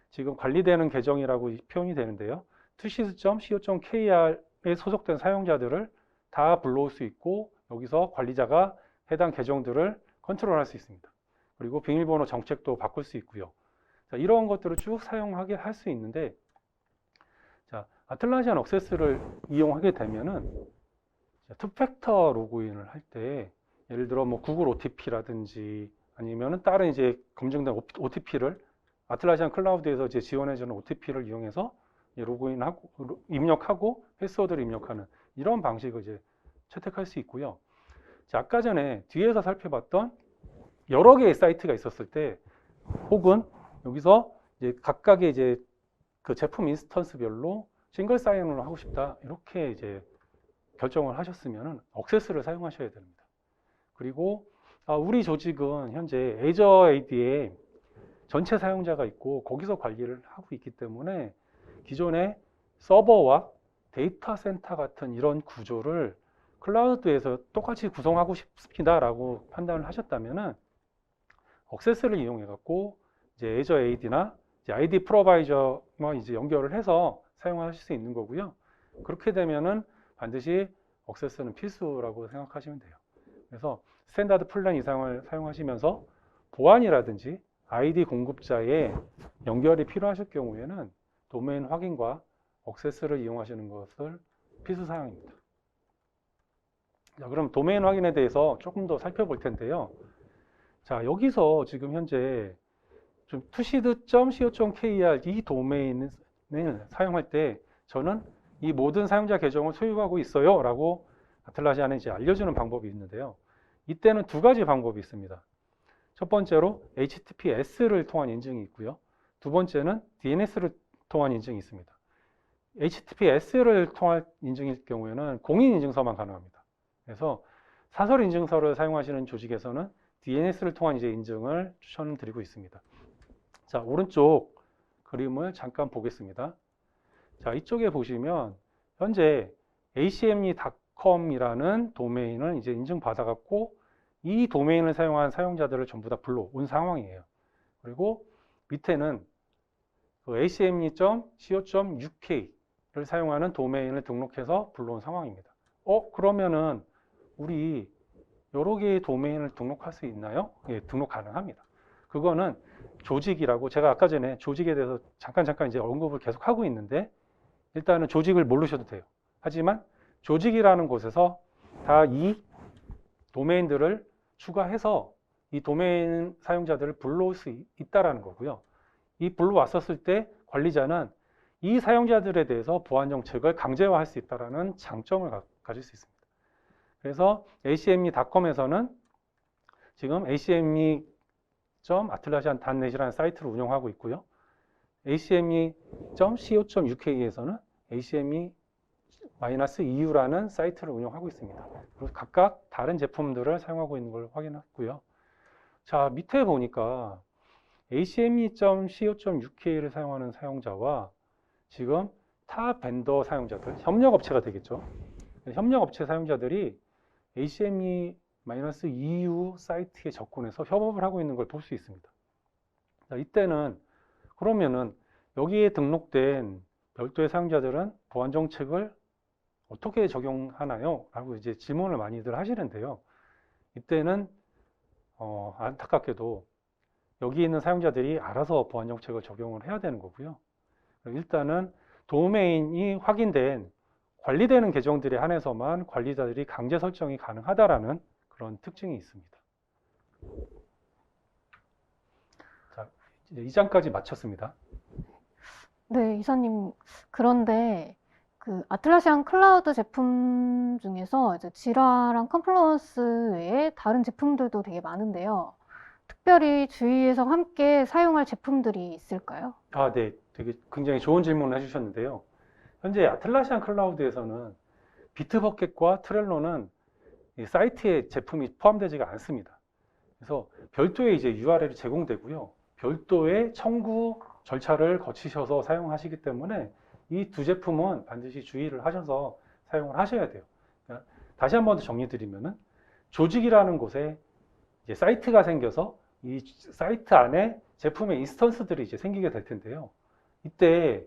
지금 관리되는 계정이라고 표현이 되는데요. tusid.co.kr에 소속된 사용자들을 다 불러올 수 있고 여기서 관리자가 해당 계정들을 컨트롤할 수 있습니다. 그리고 비밀번호 정책도 바꿀 수 있고요. 자, 이런 것들을 쭉 사용하게 할 수 있는데, 자, 아틀라시안 억세스를 이용하게 되면은 투팩터 로그인을 할 때 예를 들어 뭐 구글 OTP라든지 아니면은 다른 이제 검증된 OTP를 아틀라시안 클라우드에서 이제 지원해주는 OTP를 이용해서 로그인하고 입력하고 패스워드를 입력하는 이런 방식을 이제 채택할 수 있고요. 자, 아까 전에 뒤에서 살펴봤던 여러 개의 사이트가 있었을 때, 혹은 여기서 이제 각각의 이제 그 제품 인스턴스별로 싱글 사인을 하고 싶다, 이렇게 이제 결정을 하셨으면은 억세스를 사용하셔야 됩니다. 그리고 우리 조직은 현재 애저 AD에 전체 사용자가 있고 거기서 관리를 하고 있기 때문에 기존의 서버와 데이터 센터 같은 이런 구조를 클라우드에서 똑같이 구성하고 싶습니다라고 판단을 하셨다면은 억세스를 이용해 갖고 이제 애저 AD나 이제 ID 프로바이저와 이제 연결을 해서 사용하실 수 있는 거고요. 그렇게 되면은 반드시 억세스는 필수라고 생각하시면 돼요. 그래서 스탠다드 플랜 이상을 사용하시면서 보안이라든지 아이디 공급자의 연결이 필요하실 경우에는 도메인 확인과 억세스를 이용하시는 것을 필수 사항입니다. 자, 그럼 도메인 확인에 대해서 조금 더 살펴볼 텐데요. 자, 여기서 지금 현재 좀 투시드.co.kr 이 도메인을 사용할 때 저는 이 모든 사용자 계정을 소유하고 있어요 라고 아틀라시안에 이제 알려주는 방법이 있는데요. 이때는 두 가지 방법이 있습니다. 첫 번째로 HTTPS를 통한 인증이 있고요. 두 번째는 DNS를 통한 인증이 있습니다. HTTPS를 통한 인증일 경우에는 공인인증서만 가능합니다. 그래서 사설인증서를 사용하시는 조직에서는 DNS를 통한 이제 인증을 추천드리고 있습니다. 자, 오른쪽 그림을 잠깐 보겠습니다. 자, 이쪽에 보시면 현재 acme.com이라는 도메인을 이제 인증받아갖고 이 도메인을 사용한 사용자들을 전부 다 불러온 상황이에요. 그리고 밑에는 그 acme.co.uk를 사용하는 도메인을 등록해서 불러온 상황입니다. 그러면은 우리 여러 개의 도메인을 등록할 수 있나요? 예, 등록 가능합니다. 그거는 조직이라고 제가 아까 전에 조직에 대해서 잠깐 이제 언급을 계속 하고 있는데 일단은 조직을 모르셔도 돼요. 하지만 조직이라는 곳에서 다 이 도메인들을 추가해서 이 도메인 사용자들을 불러올 수 있다라는 거고요. 이 불러왔었을 때 관리자는 이 사용자들에 대해서 보안 정책을 강제화할 수 있다라는 장점을 가질 수 있습니다. 그래서 acme.com에서는 지금 acme.atlassian.net이라는 사이트를 운영하고 있고요. acme.co.uk에서는 acme-eu라는 사이트를 운영하고 있습니다. 그리고 각각 다른 제품들을 사용하고 있는 걸 확인했고요. 자, 밑에 보니까 acme.co.uk를 사용하는 사용자와 지금 타 벤더 사용자들, 협력업체가 되겠죠. 협력업체 사용자들이 acme-eu 사이트에 접근해서 협업을 하고 있는 걸 볼 수 있습니다. 자, 이때는 그러면은 여기에 등록된 별도의 사용자들은 보안 정책을 어떻게 적용하나요? 라고 이제 질문을 많이들 하시는데요. 이때는 안타깝게도 여기 있는 사용자들이 알아서 보안 정책을 적용을 해야 되는 거고요. 일단은 도메인이 확인된 관리되는 계정들에 한해서만 관리자들이 강제 설정이 가능하다라는 그런 특징이 있습니다. 자, 이제 2장까지 마쳤습니다. 네, 이사님. 그런데 그 아틀라시안 클라우드 제품 중에서 이제 지라랑 컨플루언스 외에 다른 제품들도 되게 많은데요. 특별히 주위에서 함께 사용할 제품들이 있을까요? 네. 되게 굉장히 좋은 질문을 해주셨는데요. 현재 아틀라시안 클라우드에서는 비트버켓과 트렐로는 이 사이트에 제품이 포함되지가 않습니다. 그래서 별도의 이제 URL이 제공되고요. 별도의 청구 절차를 거치셔서 사용하시기 때문에 이 두 제품은 반드시 주의를 하셔서 사용을 하셔야 돼요. 그러니까 다시 한 번 더 정리드리면은 조직이라는 곳에 이제 사이트가 생겨서 이 사이트 안에 제품의 인스턴스들이 이제 생기게 될 텐데요. 이때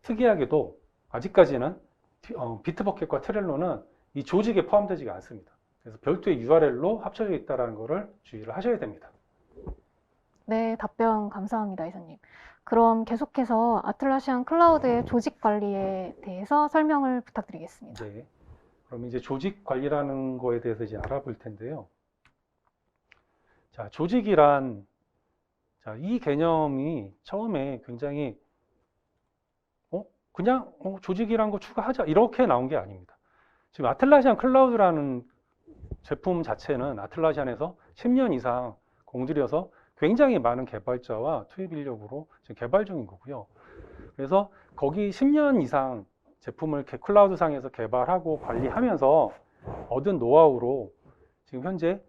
특이하게도 아직까지는 비트버켓과 트렐로는 이 조직에 포함되지가 않습니다. 그래서 별도의 URL로 합쳐져 있다는 것을 주의를 하셔야 됩니다. 네, 답변 감사합니다, 이사님. 그럼 계속해서 아틀라시안 클라우드의 조직 관리에 대해서 설명을 부탁드리겠습니다. 네. 그럼 이제 조직 관리라는 거에 대해서 이제 알아볼 텐데요. 자, 조직이란, 자, 이 개념이 처음에 굉장히, 그냥, 조직이란 거 추가하자. 이렇게 나온 게 아닙니다. 지금 아틀라시안 클라우드라는 제품 자체는 아틀라시안에서 10년 이상 공들여서 굉장히 많은 개발자와 투입 인력으로 지금 개발 중인 거고요. 그래서 거기 10년 이상 제품을 클라우드 상에서 개발하고 관리하면서 얻은 노하우로 지금 현재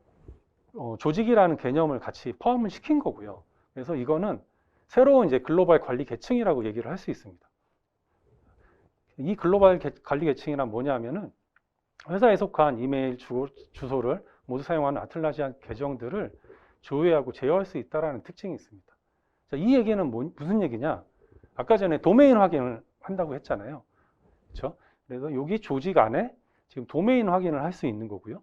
조직이라는 개념을 같이 포함을 시킨 거고요. 그래서 이거는 새로운 이제 글로벌 관리 계층이라고 얘기를 할 수 있습니다. 이 글로벌 관리 계층이란 뭐냐면은 회사에 속한 이메일 주소를 모두 사용하는 아틀라시안 계정들을 조회하고 제어할 수 있다는 특징이 있습니다. 자, 이 얘기는 무슨 얘기냐? 아까 전에 도메인 확인을 한다고 했잖아요. 그렇죠? 그래서 여기 조직 안에 지금 도메인 확인을 할 수 있는 거고요.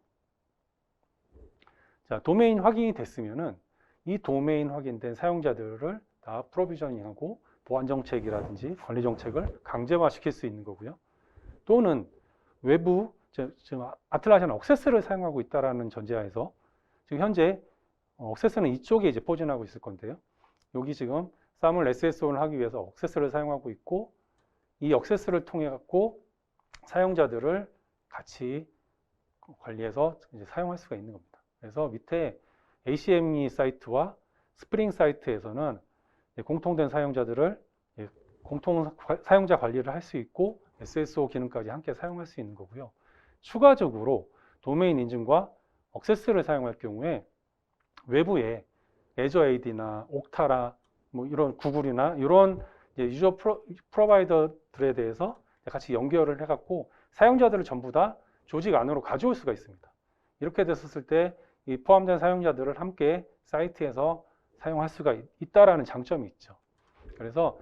자, 도메인 확인이 됐으면은 이 도메인 확인된 사용자들을 다 프로비저닝하고 보안 정책이라든지 관리 정책을 강제화시킬 수 있는 거고요. 또는 외부 지금 아틀라시안 억세스를 사용하고 있다라는 전제하에서 지금 현재 억세스는 이쪽에 이제 포진하고 있을 건데요. 여기 지금 사물 SSO를 하기 위해서 억세스를 사용하고 있고 이 억세스를 통해 갖고 사용자들을 같이 관리해서 이제 사용할 수가 있는 겁니다. 그래서 밑에 ACME 사이트와 스프링 사이트에서는 공통된 사용자들을 공통 사용자 관리를 할 수 있고 SSO 기능까지 함께 사용할 수 있는 거고요. 추가적으로 도메인 인증과 억세스를 사용할 경우에 외부에 애저 AD나 옥타라 뭐 이런 구글이나 이런 유저 프로바이더들에 대해서 같이 연결을 해갖고 사용자들을 전부 다 조직 안으로 가져올 수가 있습니다. 이렇게 됐었을 때 이 포함된 사용자들을 함께 사이트에서 사용할 수가 있다라는 장점이 있죠. 그래서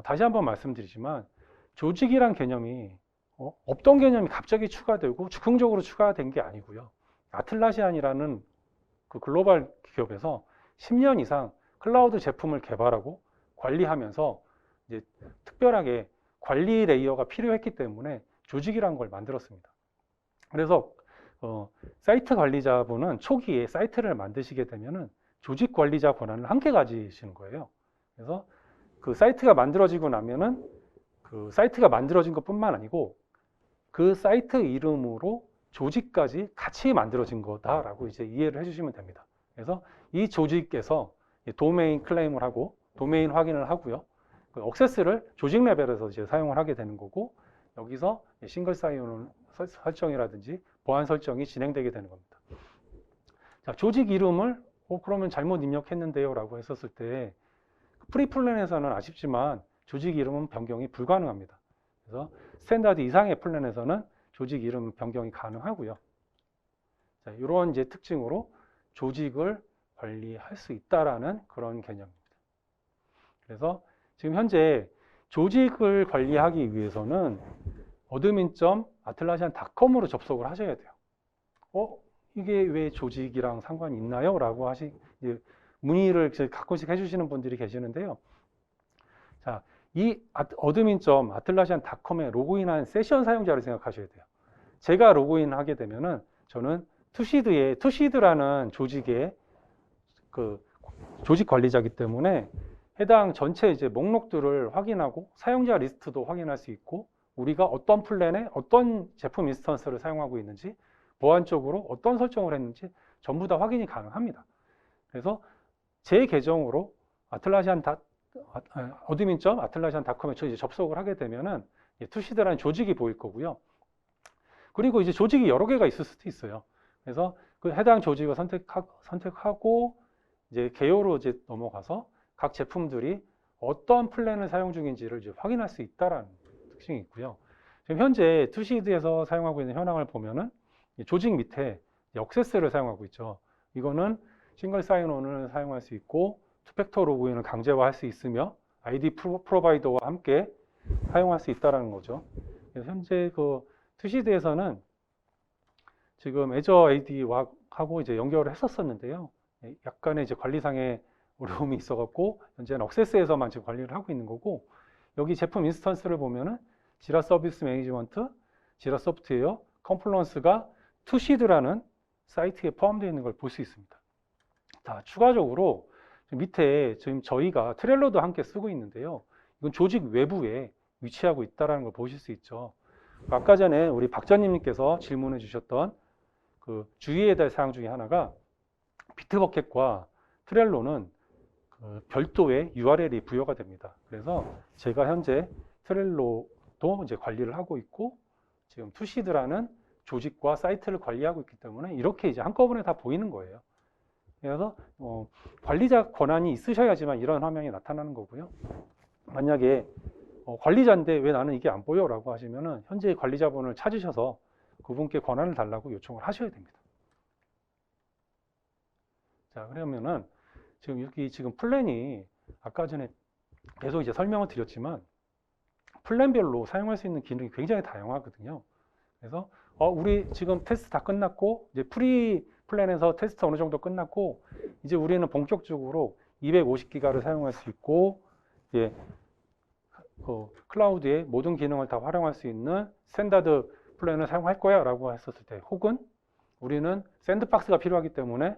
다시 한번 말씀드리지만 조직이란 개념이 없던 개념이 갑자기 추가되고 즉흥적으로 추가된 게 아니고요. 아틀라시안이라는 그 글로벌 기업에서 10년 이상 클라우드 제품을 개발하고 관리하면서 이제 특별하게 관리 레이어가 필요했기 때문에 조직이라는 걸 만들었습니다. 그래서 사이트 관리자분은 초기에 사이트를 만드시게 되면은 조직 관리자 권한을 함께 가지시는 거예요. 그래서 그 사이트가 만들어지고 나면은 그 사이트가 만들어진 것뿐만 아니고 그 사이트 이름으로 조직까지 같이 만들어진 거다라고 이제 이해를 해주시면 됩니다. 그래서 이 조직에서 도메인 클레임을 하고 도메인 확인을 하고요. 그 억세스를 조직 레벨에서 이제 사용을 하게 되는 거고 여기서 싱글 사이온 설정이라든지 보안 설정이 진행되게 되는 겁니다. 자, 조직 이름을 그러면 잘못 입력했는데요 라고 했었을 때 프리플랜에서는 아쉽지만 조직 이름은 변경이 불가능합니다. 그래서 스탠다드 이상의 플랜에서는 조직 이름 변경이 가능하고요. 자, 이런 이제 특징으로 조직을 관리할 수 있다라는 그런 개념입니다. 그래서 지금 현재 조직을 관리하기 위해서는 admin.atlassian.com으로 접속을 하셔야 돼요. 이게 왜 조직이랑 상관이 있나요? 라고 문의를 가끔씩 해주시는 분들이 계시는데요. 자, 이 admin.atlassian.com에 로그인한 세션 사용자를 생각하셔야 돼요. 제가 로그인하게 되면은 저는 투시드라는 조직의 그 조직 관리자이기 때문에 해당 전체 이제 목록들을 확인하고 사용자 리스트도 확인할 수 있고 우리가 어떤 플랜에 어떤 제품 인스턴스를 사용하고 있는지 보안적으로 어떤 설정을 했는지 전부 다 확인이 가능합니다. 그래서 제 계정으로 admin.atlassian.com에 이제 접속을 하게 되면은 투시드라는 조직이 보일 거고요. 그리고 이제 조직이 여러 개가 있을 수도 있어요. 그래서 그 해당 조직을 선택하고 이제 개요로 이제 넘어가서 각 제품들이 어떤 플랜을 사용 중인지를 이제 확인할 수 있다라는 특징이 있고요. 지금 현재 투시드에서 사용하고 있는 현황을 보면은 조직 밑에 억세스를 사용하고 있죠. 이거는 싱글 사인온을 사용할 수 있고 투팩터 로그인을 강제화할 수 있으며 아이디 프로바이더와 함께 사용할 수 있다라는 거죠. 그래서 현재 그 투시드에서는 지금 애저 AD와 하고 이제 연결을 했었었는데요. 약간의 이제 관리상의 어려움이 있어갖고 현재는 억세스에서만 지금 관리를 하고 있는 거고 여기 제품 인스턴스를 보면은 지라 서비스 매니지먼트, 지라 소프트웨어, 컴플런스가 투시드라는 사이트에 포함되어 있는 걸 볼 수 있습니다. 자, 추가적으로 밑에 지금 저희가 트렐로도 함께 쓰고 있는데요. 이건 조직 외부에 위치하고 있다는 걸 보실 수 있죠. 아까 전에 우리 박전님께서 질문해 주셨던 그 주의해야 될 사항 중에 하나가 비트버켓과 트렐로는 그 별도의 URL이 부여가 됩니다. 그래서 제가 현재 트렐로도 이제 관리를 하고 있고 지금 투시드라는 조직과 사이트를 관리하고 있기 때문에 이렇게 이제 한꺼번에 다 보이는 거예요. 그래서 관리자 권한이 있으셔야지만 이런 화면이 나타나는 거고요. 만약에 관리자인데 왜 나는 이게 안 보여? 라고 하시면은 현재 관리자분을 찾으셔서 그분께 권한을 달라고 요청을 하셔야 됩니다. 자, 그러면은 지금 여기 지금 플랜이 아까 전에 계속 이제 설명을 드렸지만 플랜별로 사용할 수 있는 기능이 굉장히 다양하거든요. 그래서 우리 지금 테스트 다 끝났고, 이제 프리 플랜에서 테스트 어느 정도 끝났고, 이제 우리는 본격적으로 250기가를 사용할 수 있고, 예, 클라우드의 모든 기능을 다 활용할 수 있는 스탠다드 플랜을 사용할 거야 라고 했었을 때, 혹은 우리는 샌드박스가 필요하기 때문에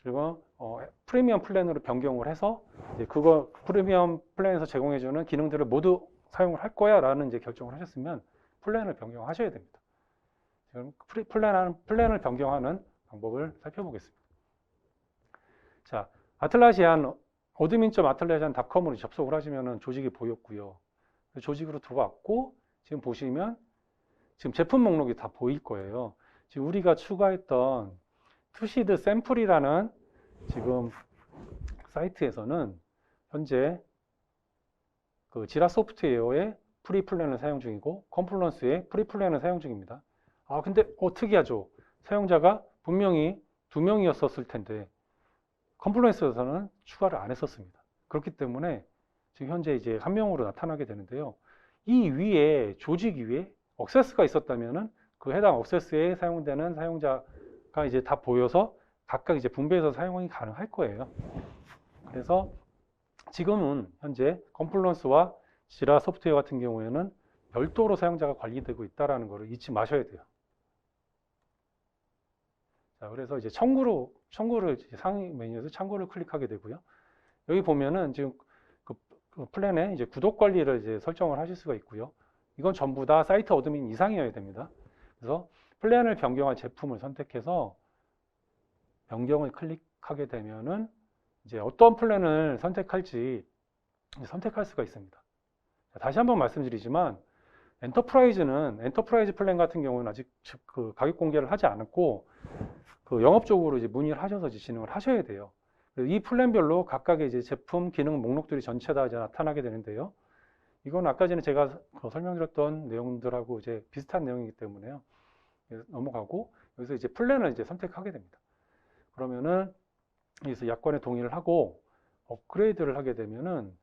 지금 프리미엄 플랜으로 변경을 해서 이제 그거 프리미엄 플랜에서 제공해주는 기능들을 모두 사용을 할 거야 라는 이제 결정을 하셨으면 플랜을 변경하셔야 됩니다. 지금 플랜을 변경하는 방법을 살펴보겠습니다. 자, 아틀라시안 admin.atlasian.com으로 접속을 하시면 조직이 보였고요. 조직으로 들어왔고 지금 보시면 지금 제품 목록이 다 보일 거예요. 지금 우리가 추가했던 투시드 샘플이라는 지금 사이트에서는 현재 그 지라 소프트웨어의 프리 플랜을 사용 중이고 컴플런스의 프리 플랜을 사용 중입니다. 근데 특이하죠. 사용자가 분명히 2명이었었을 텐데 컴플런스에서는 추가를 안 했었습니다. 그렇기 때문에 지금 현재 이제 1명으로 나타나게 되는데요. 이 위에 조직 위에 억세스가 있었다면은 그 해당 억세스에 사용되는 사용자가 이제 다 보여서 각각 이제 분배해서 사용이 가능할 거예요. 그래서 지금은 현재 컴플런스와 지라 소프트웨어 같은 경우에는 별도로 사용자가 관리되고 있다는 것을 잊지 마셔야 돼요. 자, 그래서 이제 청구를 상위 메뉴에서 청구를 클릭하게 되고요. 여기 보면은 지금 그 플랜에 이제 구독 관리를 이제 설정을 하실 수가 있고요. 이건 전부 다 사이트 어드민 이상이어야 됩니다. 그래서 플랜을 변경할 제품을 선택해서 변경을 클릭하게 되면은 이제 어떤 플랜을 선택할지 선택할 수가 있습니다. 자, 다시 한번 말씀드리지만 엔터프라이즈 플랜 같은 경우는 아직 그 가격 공개를 하지 않았고 그 영업적으로 이제 문의를 하셔서 이제 진행을 하셔야 돼요. 이 플랜별로 각각의 이제 제품 기능 목록들이 전체 다 이제 나타나게 되는데요. 이건 아까 전에 제가 설명드렸던 내용들하고 이제 비슷한 내용이기 때문에요. 넘어가고 여기서 이제 플랜을 이제 선택하게 됩니다. 그러면은 여기서 약관에 동의를 하고 업그레이드를 하게 되면은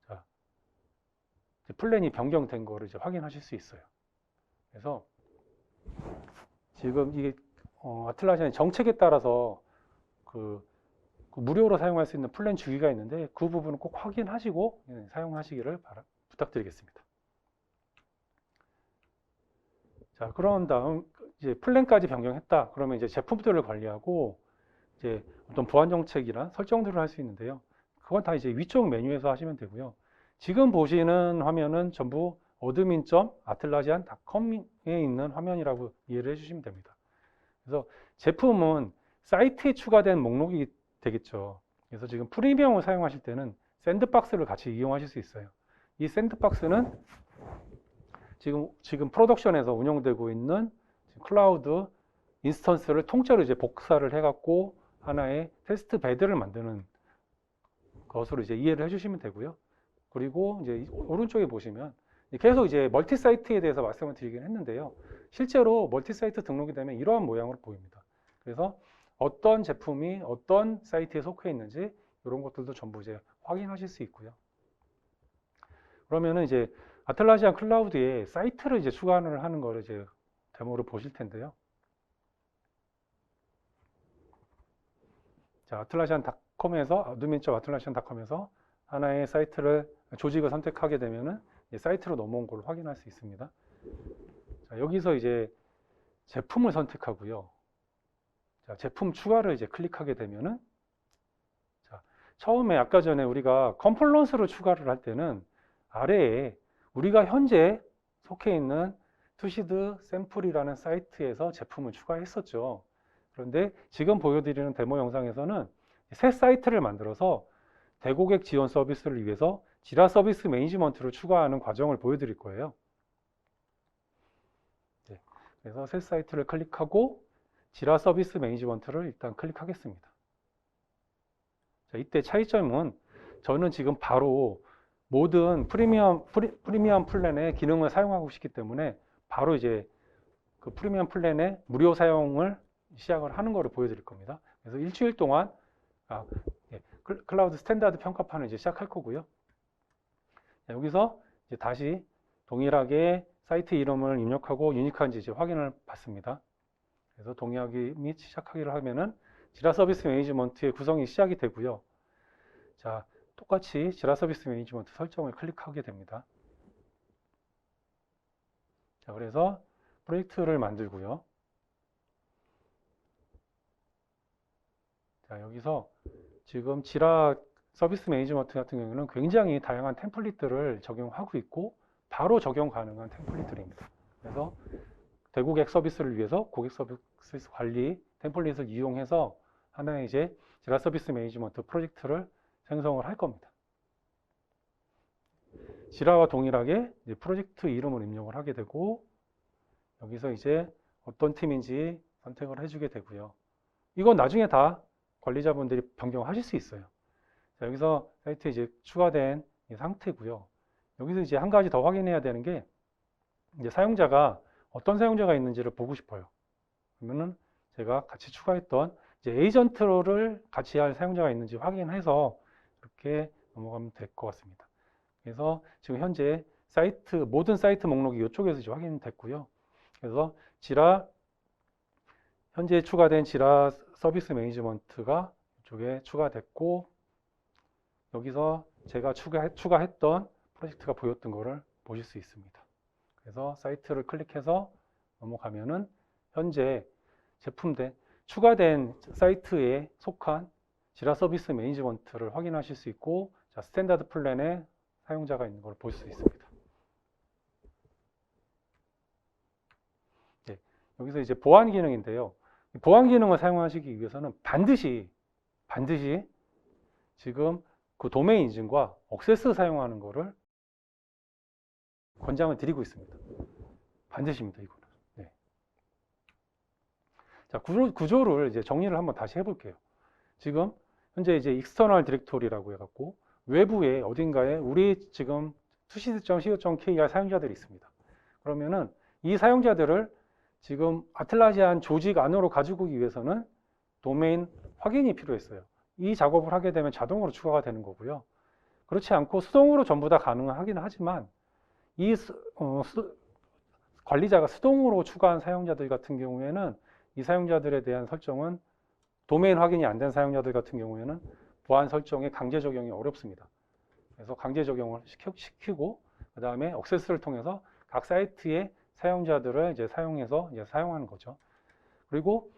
자, 플랜이 변경된 거를 이제 확인하실 수 있어요. 그래서 지금 이게 아틀라시안의 정책에 따라서 그 무료로 사용할 수 있는 플랜 주기가 있는데 그 부분은 꼭 확인하시고 사용하시기를 부탁드리겠습니다. 자, 그런 다음 이제 플랜까지 변경했다. 그러면 이제 제품들을 관리하고 이제 어떤 보안 정책이나 설정들을 할 수 있는데요. 그건 다 이제 위쪽 메뉴에서 하시면 되고요. 지금 보시는 화면은 전부 admin.atlasian.com에 있는 화면이라고 이해를 해주시면 됩니다. 그래서 제품은 사이트에 추가된 목록이 되겠죠. 그래서 지금 프리미엄을 사용하실 때는 샌드박스를 같이 이용하실 수 있어요. 이 샌드박스는 지금 프로덕션에서 운영되고 있는 클라우드 인스턴스를 통째로 이제 복사를 해갖고 하나의 테스트 베드를 만드는 것으로 이제 이해를 해주시면 되고요. 그리고 이제 오른쪽에 보시면 계속 이제 멀티 사이트에 대해서 말씀을 드리긴 했는데요. 실제로 멀티 사이트 등록이 되면 이러한 모양으로 보입니다. 그래서 어떤 제품이 어떤 사이트에 속해 있는지 이런 것들도 전부 이제 확인하실 수 있고요. 그러면은 이제 아틀라시안 클라우드에 사이트를 이제 추가를 하는 거를 이제 데모를 보실 텐데요. 자, 아틀라시안닷컴에서 admin.atlasian.com에서 하나의 조직을 선택하게 되면은 사이트로 넘어온 걸 확인할 수 있습니다. 자, 여기서 이제 제품을 선택하고요. 자, 제품 추가를 이제 클릭하게 되면은 자, 처음에 아까 전에 우리가 컴플런스로 추가를 할 때는 아래에 우리가 현재 속해 있는 투시드 샘플이라는 사이트에서 제품을 추가했었죠. 그런데 지금 보여드리는 데모 영상에서는 새 사이트를 만들어서 대고객 지원 서비스를 위해서 지라 서비스 매니지먼트를 추가하는 과정을 보여드릴 거예요. 네, 그래서 새 사이트를 클릭하고 지라 서비스 매니지먼트를 일단 클릭하겠습니다. 자, 이때 차이점은 저는 지금 바로 모든 프리미엄 플랜의 기능을 사용하고 싶기 때문에 바로 이제 그 프리미엄 플랜의 무료 사용을 시작을 하는 것을 보여드릴 겁니다. 그래서 일주일 동안 클라우드 스탠다드 평가판을 이제 시작할 거고요. 여기서 이제 다시 동일하게 사이트 이름을 입력하고 유니크한지 이제 확인을 받습니다. 그래서 동의하기 및 시작하기를 하면은 지라 서비스 매니지먼트의 구성이 시작이 되고요. 자, 똑같이 지라 서비스 매니지먼트 설정을 클릭하게 됩니다. 자, 그래서 프로젝트를 만들고요. 자, 여기서 지금 지라 서비스 매니지먼트 같은 경우는 굉장히 다양한 템플릿들을 적용하고 있고 바로 적용 가능한 템플릿들입니다. 그래서 대고객 서비스를 위해서 고객 서비스 관리 템플릿을 이용해서 하나의 이제 지라 서비스 매니지먼트 프로젝트를 생성을 할 겁니다. 지라와 동일하게 이제 프로젝트 이름을 입력을 하게 되고 여기서 이제 어떤 팀인지 선택을 해주게 되고요. 이건 나중에 다 관리자분들이 변경하실 수 있어요. 자, 여기서 사이트에 이제 추가된 이 상태고요. 여기서 이제 한 가지 더 확인해야 되는 게 이제 사용자가 어떤 사용자가 있는지를 보고 싶어요. 그러면은 제가 같이 추가했던 이제 에이전트를 같이 할 사용자가 있는지 확인해서 이렇게 넘어가면 될 것 같습니다. 그래서 지금 현재 사이트 모든 사이트 목록이 이쪽에서 이제 확인됐고요. 그래서 지라 현재 추가된 지라 서비스 매니지먼트가 이쪽에 추가됐고 여기서 제가 추가했던 프로젝트가 보였던 것을 보실 수 있습니다. 그래서 사이트를 클릭해서 넘어가면은 현재 제품된 추가된 사이트에 속한 지라 서비스 매니지먼트를 확인하실 수 있고 자, 스탠다드 플랜에 사용자가 있는 걸 볼 수 있습니다. 네, 여기서 이제 보안 기능인데요. 보안 기능을 사용하시기 위해서는 반드시 지금 그 도메인 인증과 억세스 사용하는 거를 권장을 드리고 있습니다. 반드시입니다, 이거는. 네. 자, 구조를 이제 정리를 한번 다시 해볼게요. 지금 현재 이제 익스터널 디렉토리라고 해갖고 외부에 어딘가에 우리 지금 투시드.co.kr 사용자들이 있습니다. 그러면은 이 사용자들을 지금 아틀라시안 조직 안으로 가지고 오기 위해서는 도메인 확인이 필요했어요. 이 작업을 하게 되면 자동으로 추가가 되는 거고요. 그렇지 않고 수동으로 전부 다 가능하긴 하지만 이 관리자가 수동으로 추가한 사용자들 같은 경우에는 이 사용자들에 대한 설정은 도메인 확인이 안 된 사용자들 같은 경우에는 보안 설정에 강제 적용이 어렵습니다. 그래서 강제 적용을 시키고 그 다음에 억세스를 통해서 각 사이트의 사용자들을 이제 사용해서 이제 사용하는 거죠. 그리고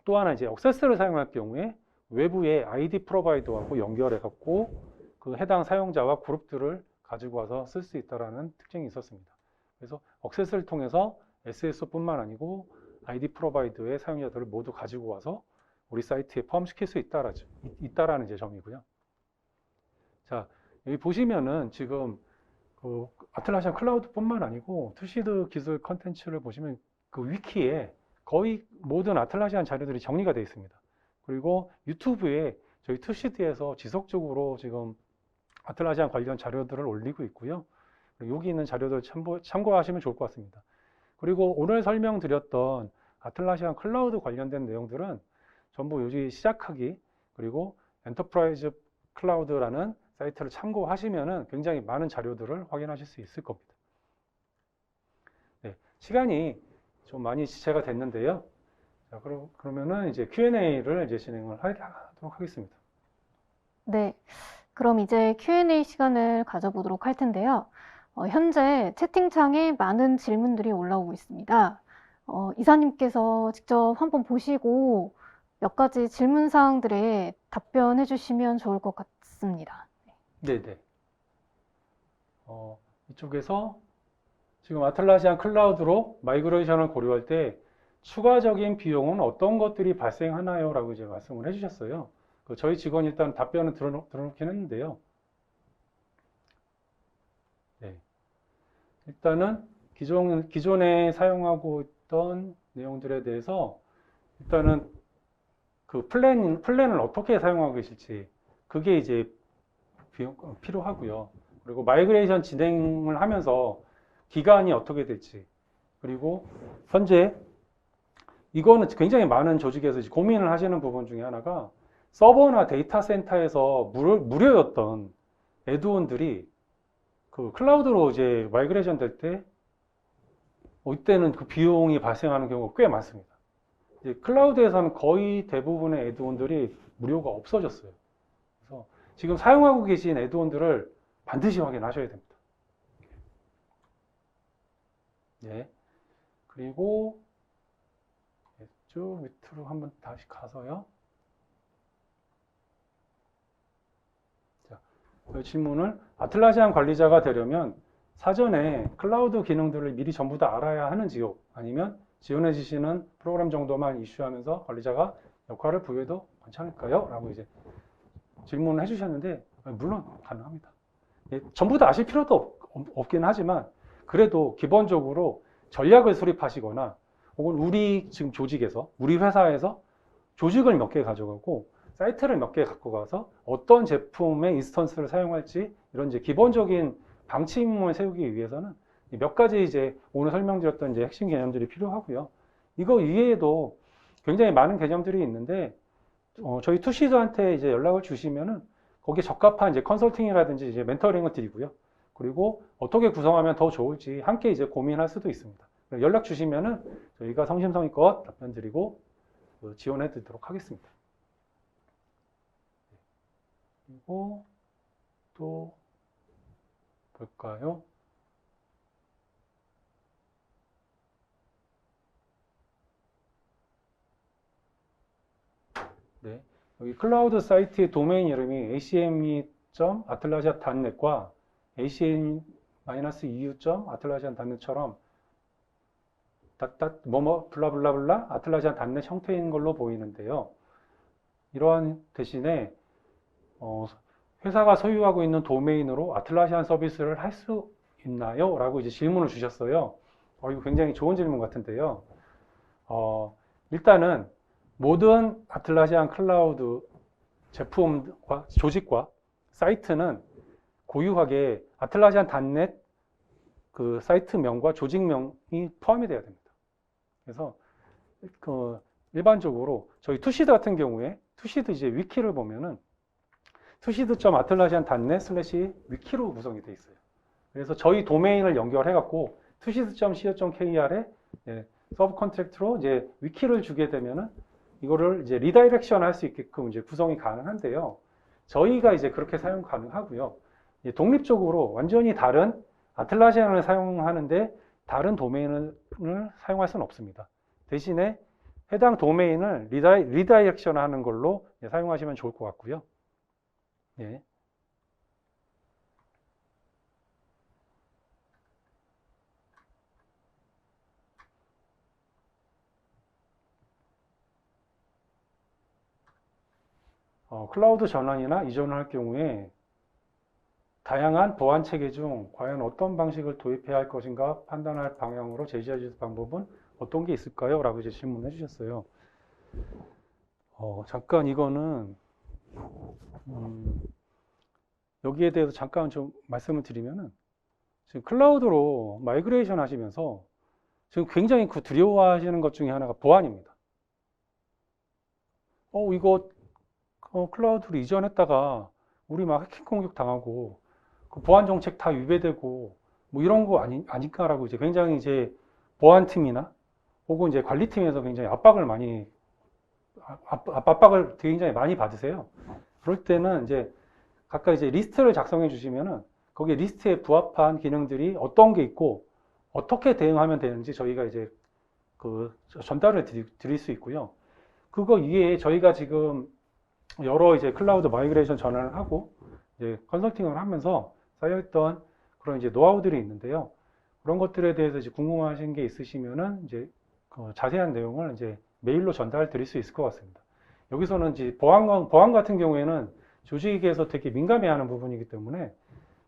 또 하나 이제 억세스를 사용할 경우에 외부의 아이디 프로바이더하고 연결해 갖고 그 해당 사용자와 그룹들을 가지고 와서 쓸 수 있다라는 특징이 있었습니다. 그래서 억세스를 통해서 SSO뿐만 아니고 아이디 프로바이더의 사용자들을 모두 가지고 와서 우리 사이트에 포함시킬 수 있다라는 이제 점이고요. 자, 여기 보시면은 지금 그 아틀라시안 클라우드뿐만 아니고 투시드 기술 컨텐츠를 보시면 그 위키에 거의 모든 아틀라시안 자료들이 정리가 되어 있습니다. 그리고 유튜브에 저희 투시드에서 지속적으로 지금 아틀라시안 관련 자료들을 올리고 있고요. 여기 있는 자료들 참고하시면 좋을 것 같습니다. 그리고 오늘 설명드렸던 아틀라시안 클라우드 관련된 내용들은 전부 여기 시작하기 그리고 엔터프라이즈 클라우드라는 사이트를 참고하시면은 굉장히 많은 자료들을 확인하실 수 있을 겁니다. 네, 시간이 좀 많이 지체가 됐는데요. 자, 그러면은 이제 Q&A를 이제 진행을 하도록 하겠습니다. 네, 그럼 이제 Q&A 시간을 가져보도록 할 텐데요. 현재 채팅창에 많은 질문들이 올라오고 있습니다. 이사님께서 직접 한번 보시고 몇 가지 질문 사항들에 답변해 주시면 좋을 것 같습니다. 네네. 이쪽에서 지금 아틀라시안 클라우드로 마이그레이션을 고려할 때 추가적인 비용은 어떤 것들이 발생하나요? 라고 이제 말씀을 해주셨어요. 저희 직원이 일단 답변을 들어놓긴 했는데요. 네. 일단은 기존에 사용하고 있던 내용들에 대해서 일단은 그 플랜을 어떻게 사용하고 계실지 그게 이제 필요하고요. 그리고 마이그레이션 진행을 하면서 기간이 어떻게 될지 그리고 현재 이거는 굉장히 많은 조직에서 고민을 하시는 부분 중에 하나가 서버나 데이터 센터에서 무료였던 애드온들이 그 클라우드로 이제 마이그레이션 될 때 이때는 그 비용이 발생하는 경우가 꽤 많습니다. 이제 클라우드에서는 거의 대부분의 애드온들이 무료가 없어졌어요. 그래서 지금 사용하고 계신 애드온들을 반드시 확인하셔야 됩니다. 예. 그리고 쭉 밑으로 한번 다시 가서요. 자, 이 질문을 아틀라시안 관리자가 되려면 사전에 클라우드 기능들을 미리 전부 다 알아야 하는지요? 아니면 지원해 주시는 프로그램 정도만 이슈하면서 관리자가 역할을 부여해도 괜찮을까요? 라고 이제 질문을 해주셨는데 물론 가능합니다. 예, 전부 다 아실 필요도 없긴 하지만 그래도 기본적으로 전략을 수립하시거나 혹은 우리 지금 조직에서 우리 회사에서 조직을 몇 개 가져가고 사이트를 몇 개 갖고 가서 어떤 제품의 인스턴스를 사용할지 이런 이제 기본적인 방침을 세우기 위해서는 몇 가지 이제 오늘 설명드렸던 이제 핵심 개념들이 필요하고요. 이거 이외에도 굉장히 많은 개념들이 있는데 저희 투시드한테 이제 연락을 주시면은 거기에 적합한 이제 컨설팅이라든지 이제 멘토링을 드리고요. 그리고 어떻게 구성하면 더 좋을지 함께 이제 고민할 수도 있습니다. 연락 주시면은 저희가 성심성의껏 답변 드리고 지원해 드리도록 하겠습니다. 그리고 또 볼까요? 네, 여기 클라우드 사이트의 도메인 이름이 acme.atlasian.net과 acm-eu.atlasian.net처럼 뭐뭐 블라블라블라 아틀라시안.net 형태인 걸로 보이는데요. 이러한 대신에 회사가 소유하고 있는 도메인으로 아틀라시안 서비스를 할 수 있나요? 라고 이제 질문을 주셨어요. 이거 굉장히 좋은 질문 같은데요. 일단은 모든 아틀라시안 클라우드 제품과 조직과 사이트는 고유하게 아틀라시안.net 그 사이트명과 조직명이 포함이 되어야 됩니다. 그래서 일반적으로 저희 투시드 같은 경우에 투시드 이제 위키를 보면은 tushid.atlasian.net/wiki로 구성이 되어 있어요. 그래서 저희 도메인을 연결해 갖고 tushid.co.kr에 서브 컨트랙트로 이제 위키를 주게 되면은 이거를 이제 리다이렉션 할 수 있게끔 이제 구성이 가능한데요. 저희가 이제 그렇게 사용 가능하고요. 독립적으로 완전히 다른 아틀라시안을 사용하는데 다른 도메인을 사용할 수는 없습니다. 대신에 해당 도메인을 리다이렉션 하는 걸로 사용하시면 좋을 것 같고요. 예. 클라우드 전환이나 이전을 할 경우에 다양한 보안 체계 중 과연 어떤 방식을 도입해야 할 것인가 판단할 방향으로 제시해 주실 방법은 어떤 게 있을까요? 라고 이제 질문해 주셨어요. 잠깐 이거는 여기에 대해서 잠깐 좀 말씀을 드리면은 지금 클라우드로 마이그레이션 하시면서 지금 굉장히 그 두려워하시는 것 중에 하나가 보안입니다. 이거 클라우드로 이전했다가 우리 막 해킹 공격 당하고 그 보안 정책 다 위배되고 뭐 이런 거 아닐까라고 이제 굉장히 이제 보안팀이나 혹은 이제 관리팀에서 굉장히 압박을 굉장히 많이 받으세요. 그럴 때는 이제 각각 이제 리스트를 작성해 주시면은 거기에 리스트에 부합한 기능들이 어떤 게 있고 어떻게 대응하면 되는지 저희가 이제 그 전달을 드릴 수 있고요. 그거 이외에 저희가 지금 여러 이제 클라우드 마이그레이션 전환을 하고 이제 컨설팅을 하면서 쌓여있던 그런 이제 노하우들이 있는데요. 그런 것들에 대해서 이제 궁금하신 게 있으시면은 이제 자세한 내용을 이제 메일로 전달 드릴 수 있을 것 같습니다. 여기서는 이제 보안 같은 경우에는 조직에서 되게 민감해하는 부분이기 때문에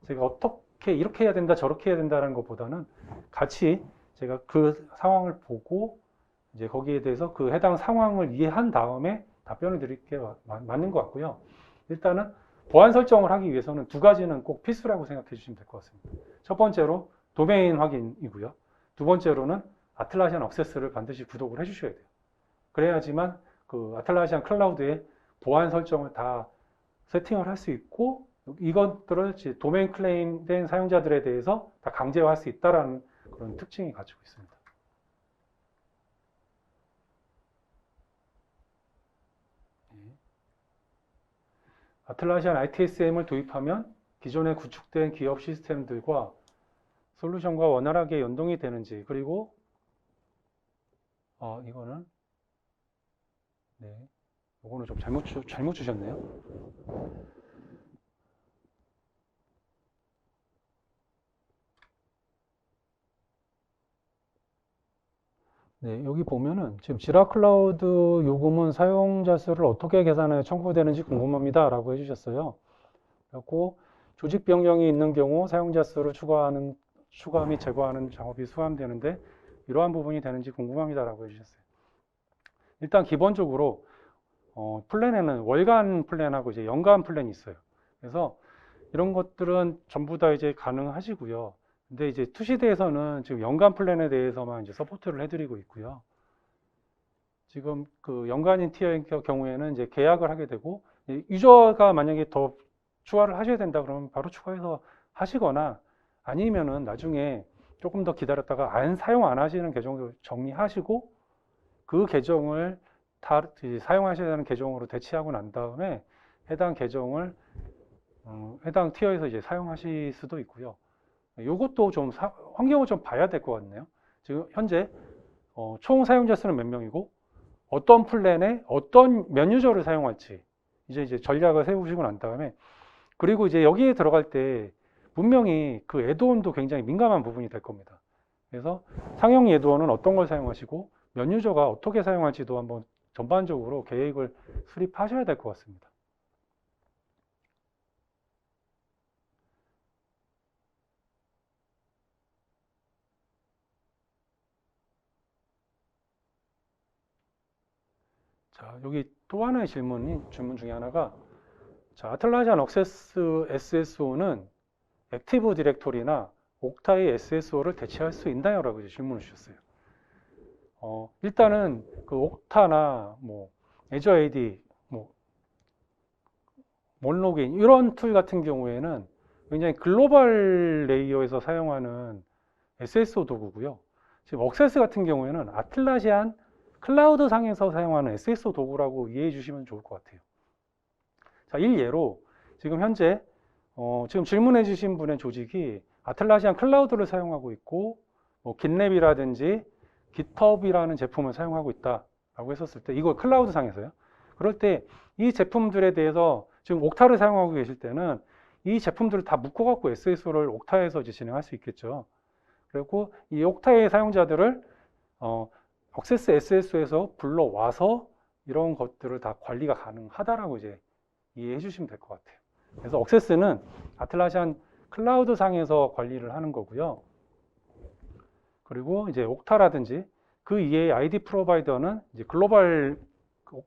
제가 어떻게 이렇게 해야 된다 저렇게 해야 된다는 것보다는 같이 제가 그 상황을 보고 이제 거기에 대해서 그 해당 상황을 이해한 다음에 답변을 드릴 게 맞는 것 같고요. 일단은 보안 설정을 하기 위해서는 두 가지는 꼭 필수라고 생각해 주시면 될 것 같습니다. 첫 번째로 도메인 확인이고요. 두 번째로는 아틀라시안 액세스를 반드시 구독을 해 주셔야 돼요. 그래야지만 그 아틀라시안 클라우드의 보안 설정을 다 세팅을 할 수 있고 이것들을 도메인 클레임 된 사용자들에 대해서 다 강제화할 수 있다는 그런 특징이 가지고 있습니다. 아틀라시안 ITSM을 도입하면 기존에 구축된 기업 시스템들과 솔루션과 원활하게 연동이 되는지, 그리고 이거는 네, 이거는 좀 잘못 주셨네요. 네, 여기 보면은 지금 지라 클라우드 요금은 사용자 수를 어떻게 계산하여 청구되는지 궁금합니다 라고 해주셨어요. 그리고 조직 변경이 있는 경우 사용자 수를 추가 및 제거하는 작업이 수반되는데 이러한 부분이 되는지 궁금합니다 라고 해주셨어요. 일단 기본적으로 플랜에는 월간 플랜하고 이제 연간 플랜이 있어요. 그래서 이런 것들은 전부 다 이제 가능하시고요. 근데 이제 투시대에서는 지금 연간 플랜에 대해서만 이제 서포트를 해드리고 있고요. 지금 그 연간인 티어의 경우에는 이제 계약을 하게 되고, 유저가 만약에 더 추가를 하셔야 된다 그러면 바로 추가해서 하시거나, 아니면은 나중에 조금 더 기다렸다가 사용 안 하시는 계정을 정리하시고 그 계정을 사용하셔야 되는 계정으로 대체하고 난 다음에 해당 계정을 해당 티어에서 이제 사용하실 수도 있고요. 이것도 좀 환경을 좀 봐야 될 것 같네요. 지금 현재 총 사용자 수는 몇 명이고 어떤 플랜에 어떤 몇 유저를 사용할지 이제 전략을 세우시고 난 다음에, 그리고 이제 여기에 들어갈 때 분명히 그 애드온도 굉장히 민감한 부분이 될 겁니다. 그래서 상용 애드온은 어떤 걸 사용하시고 몇 유저가 어떻게 사용할지도 한번 전반적으로 계획을 수립하셔야 될 것 같습니다. 자, 여기 또 하나의 질문 중에 하나가, 자, 아틀라시안 억세스 SSO는 액티브 디렉토리나 옥타의 SSO를 대체할 수 있나요? 라고 질문을 주셨어요. 일단은 그 옥타나 뭐 애저 AD, 뭐 원로그인 이런 툴 같은 경우에는 굉장히 글로벌 레이어에서 사용하는 SSO 도구고요. 지금 억세스 같은 경우에는 아틀라시안 클라우드 상에서 사용하는 SSO 도구라고 이해해 주시면 좋을 것 같아요. 자, 일예로 지금 현재 지금 질문해 주신 분의 조직이 아틀라시안 클라우드를 사용하고 있고 뭐 깃랩이라든지 깃허브라는 제품을 사용하고 있다라고 했었을 때, 이거 클라우드 상에서요. 그럴 때 이 제품들에 대해서 지금 옥타를 사용하고 계실 때는 이 제품들을 다 묶어갖고 SSO를 옥타에서 이제 진행할 수 있겠죠. 그리고 이 옥타의 사용자들을 억세스 SSO에서 불러와서 이런 것들을 다 관리가 가능하다라고 이제 이해해 주시면 될 것 같아요. 그래서 억세스는 아틀라시안 클라우드 상에서 관리를 하는 거고요. 그리고 이제 옥타라든지 그 이외의 아이디 프로바이더는 이제 글로벌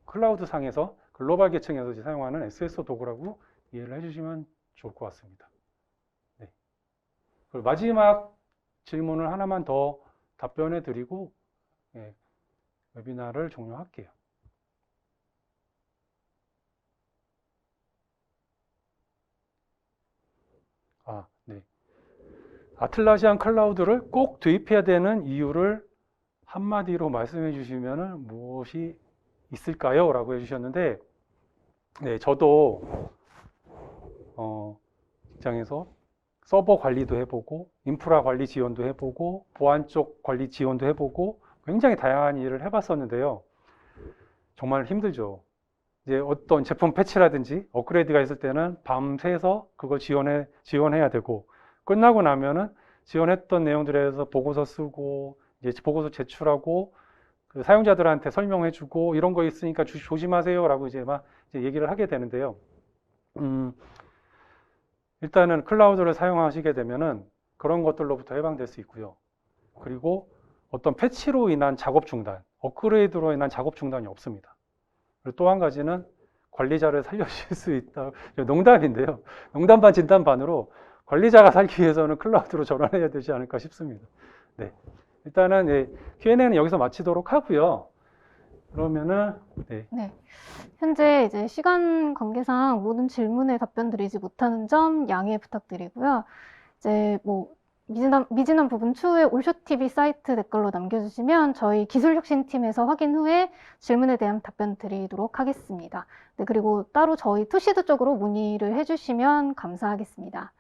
클라우드 상에서 글로벌 계층에서 이제 사용하는 SSO 도구라고 이해를 해주시면 좋을 것 같습니다. 네. 그리고 마지막 질문을 하나만 더 답변해 드리고 웨비나를 종료할게요. 네. 아틀라시안 클라우드를 꼭 도입해야 되는 이유를 한마디로 말씀해 주시면 무엇이 있을까요? 라고 해주셨는데, 네, 저도 직장에서 서버 관리도 해보고 인프라 관리 지원도 해보고 보안 쪽 관리 지원도 해보고 굉장히 다양한 일을 해봤었는데요. 정말 힘들죠. 이제 어떤 제품 패치라든지 업그레이드가 있을 때는 밤새서 그걸 지원해야 되고, 끝나고 나면은 지원했던 내용들에 대해서 보고서 쓰고 이제 보고서 제출하고 그 사용자들한테 설명해주고 이런 거 있으니까 조심하세요라고 이제 막 이제 얘기를 하게 되는데요. 일단은 클라우드를 사용하시게 되면은 그런 것들로부터 해방될 수 있고요. 그리고 어떤 패치로 인한 작업 중단, 업그레이드로 인한 작업 중단이 없습니다. 그리고 또 한 가지는 관리자를 살려주실 수 있다. 농담인데요. 농담 반 진담 반으로 관리자가 살기 위해서는 클라우드로 전환해야 되지 않을까 싶습니다. 네. 일단은 Q&A는 여기서 마치도록 하고요. 그러면은 네. 현재 이제 시간 관계상 모든 질문에 답변 드리지 못하는 점 양해 부탁드리고요. 이제 뭐 미진한 부분 추후에 올쇼TV 사이트 댓글로 남겨주시면 저희 기술혁신팀에서 확인 후에 질문에 대한 답변 드리도록 하겠습니다. 네, 그리고 따로 저희 투시드 쪽으로 문의를 해주시면 감사하겠습니다.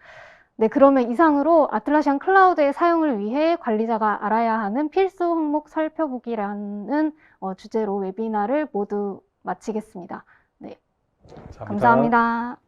네, 그러면 이상으로 아틀라시안 클라우드의 사용을 위해 관리자가 알아야 하는 필수 항목 살펴보기라는 주제로 웨비나를 모두 마치겠습니다. 네, 감사합니다.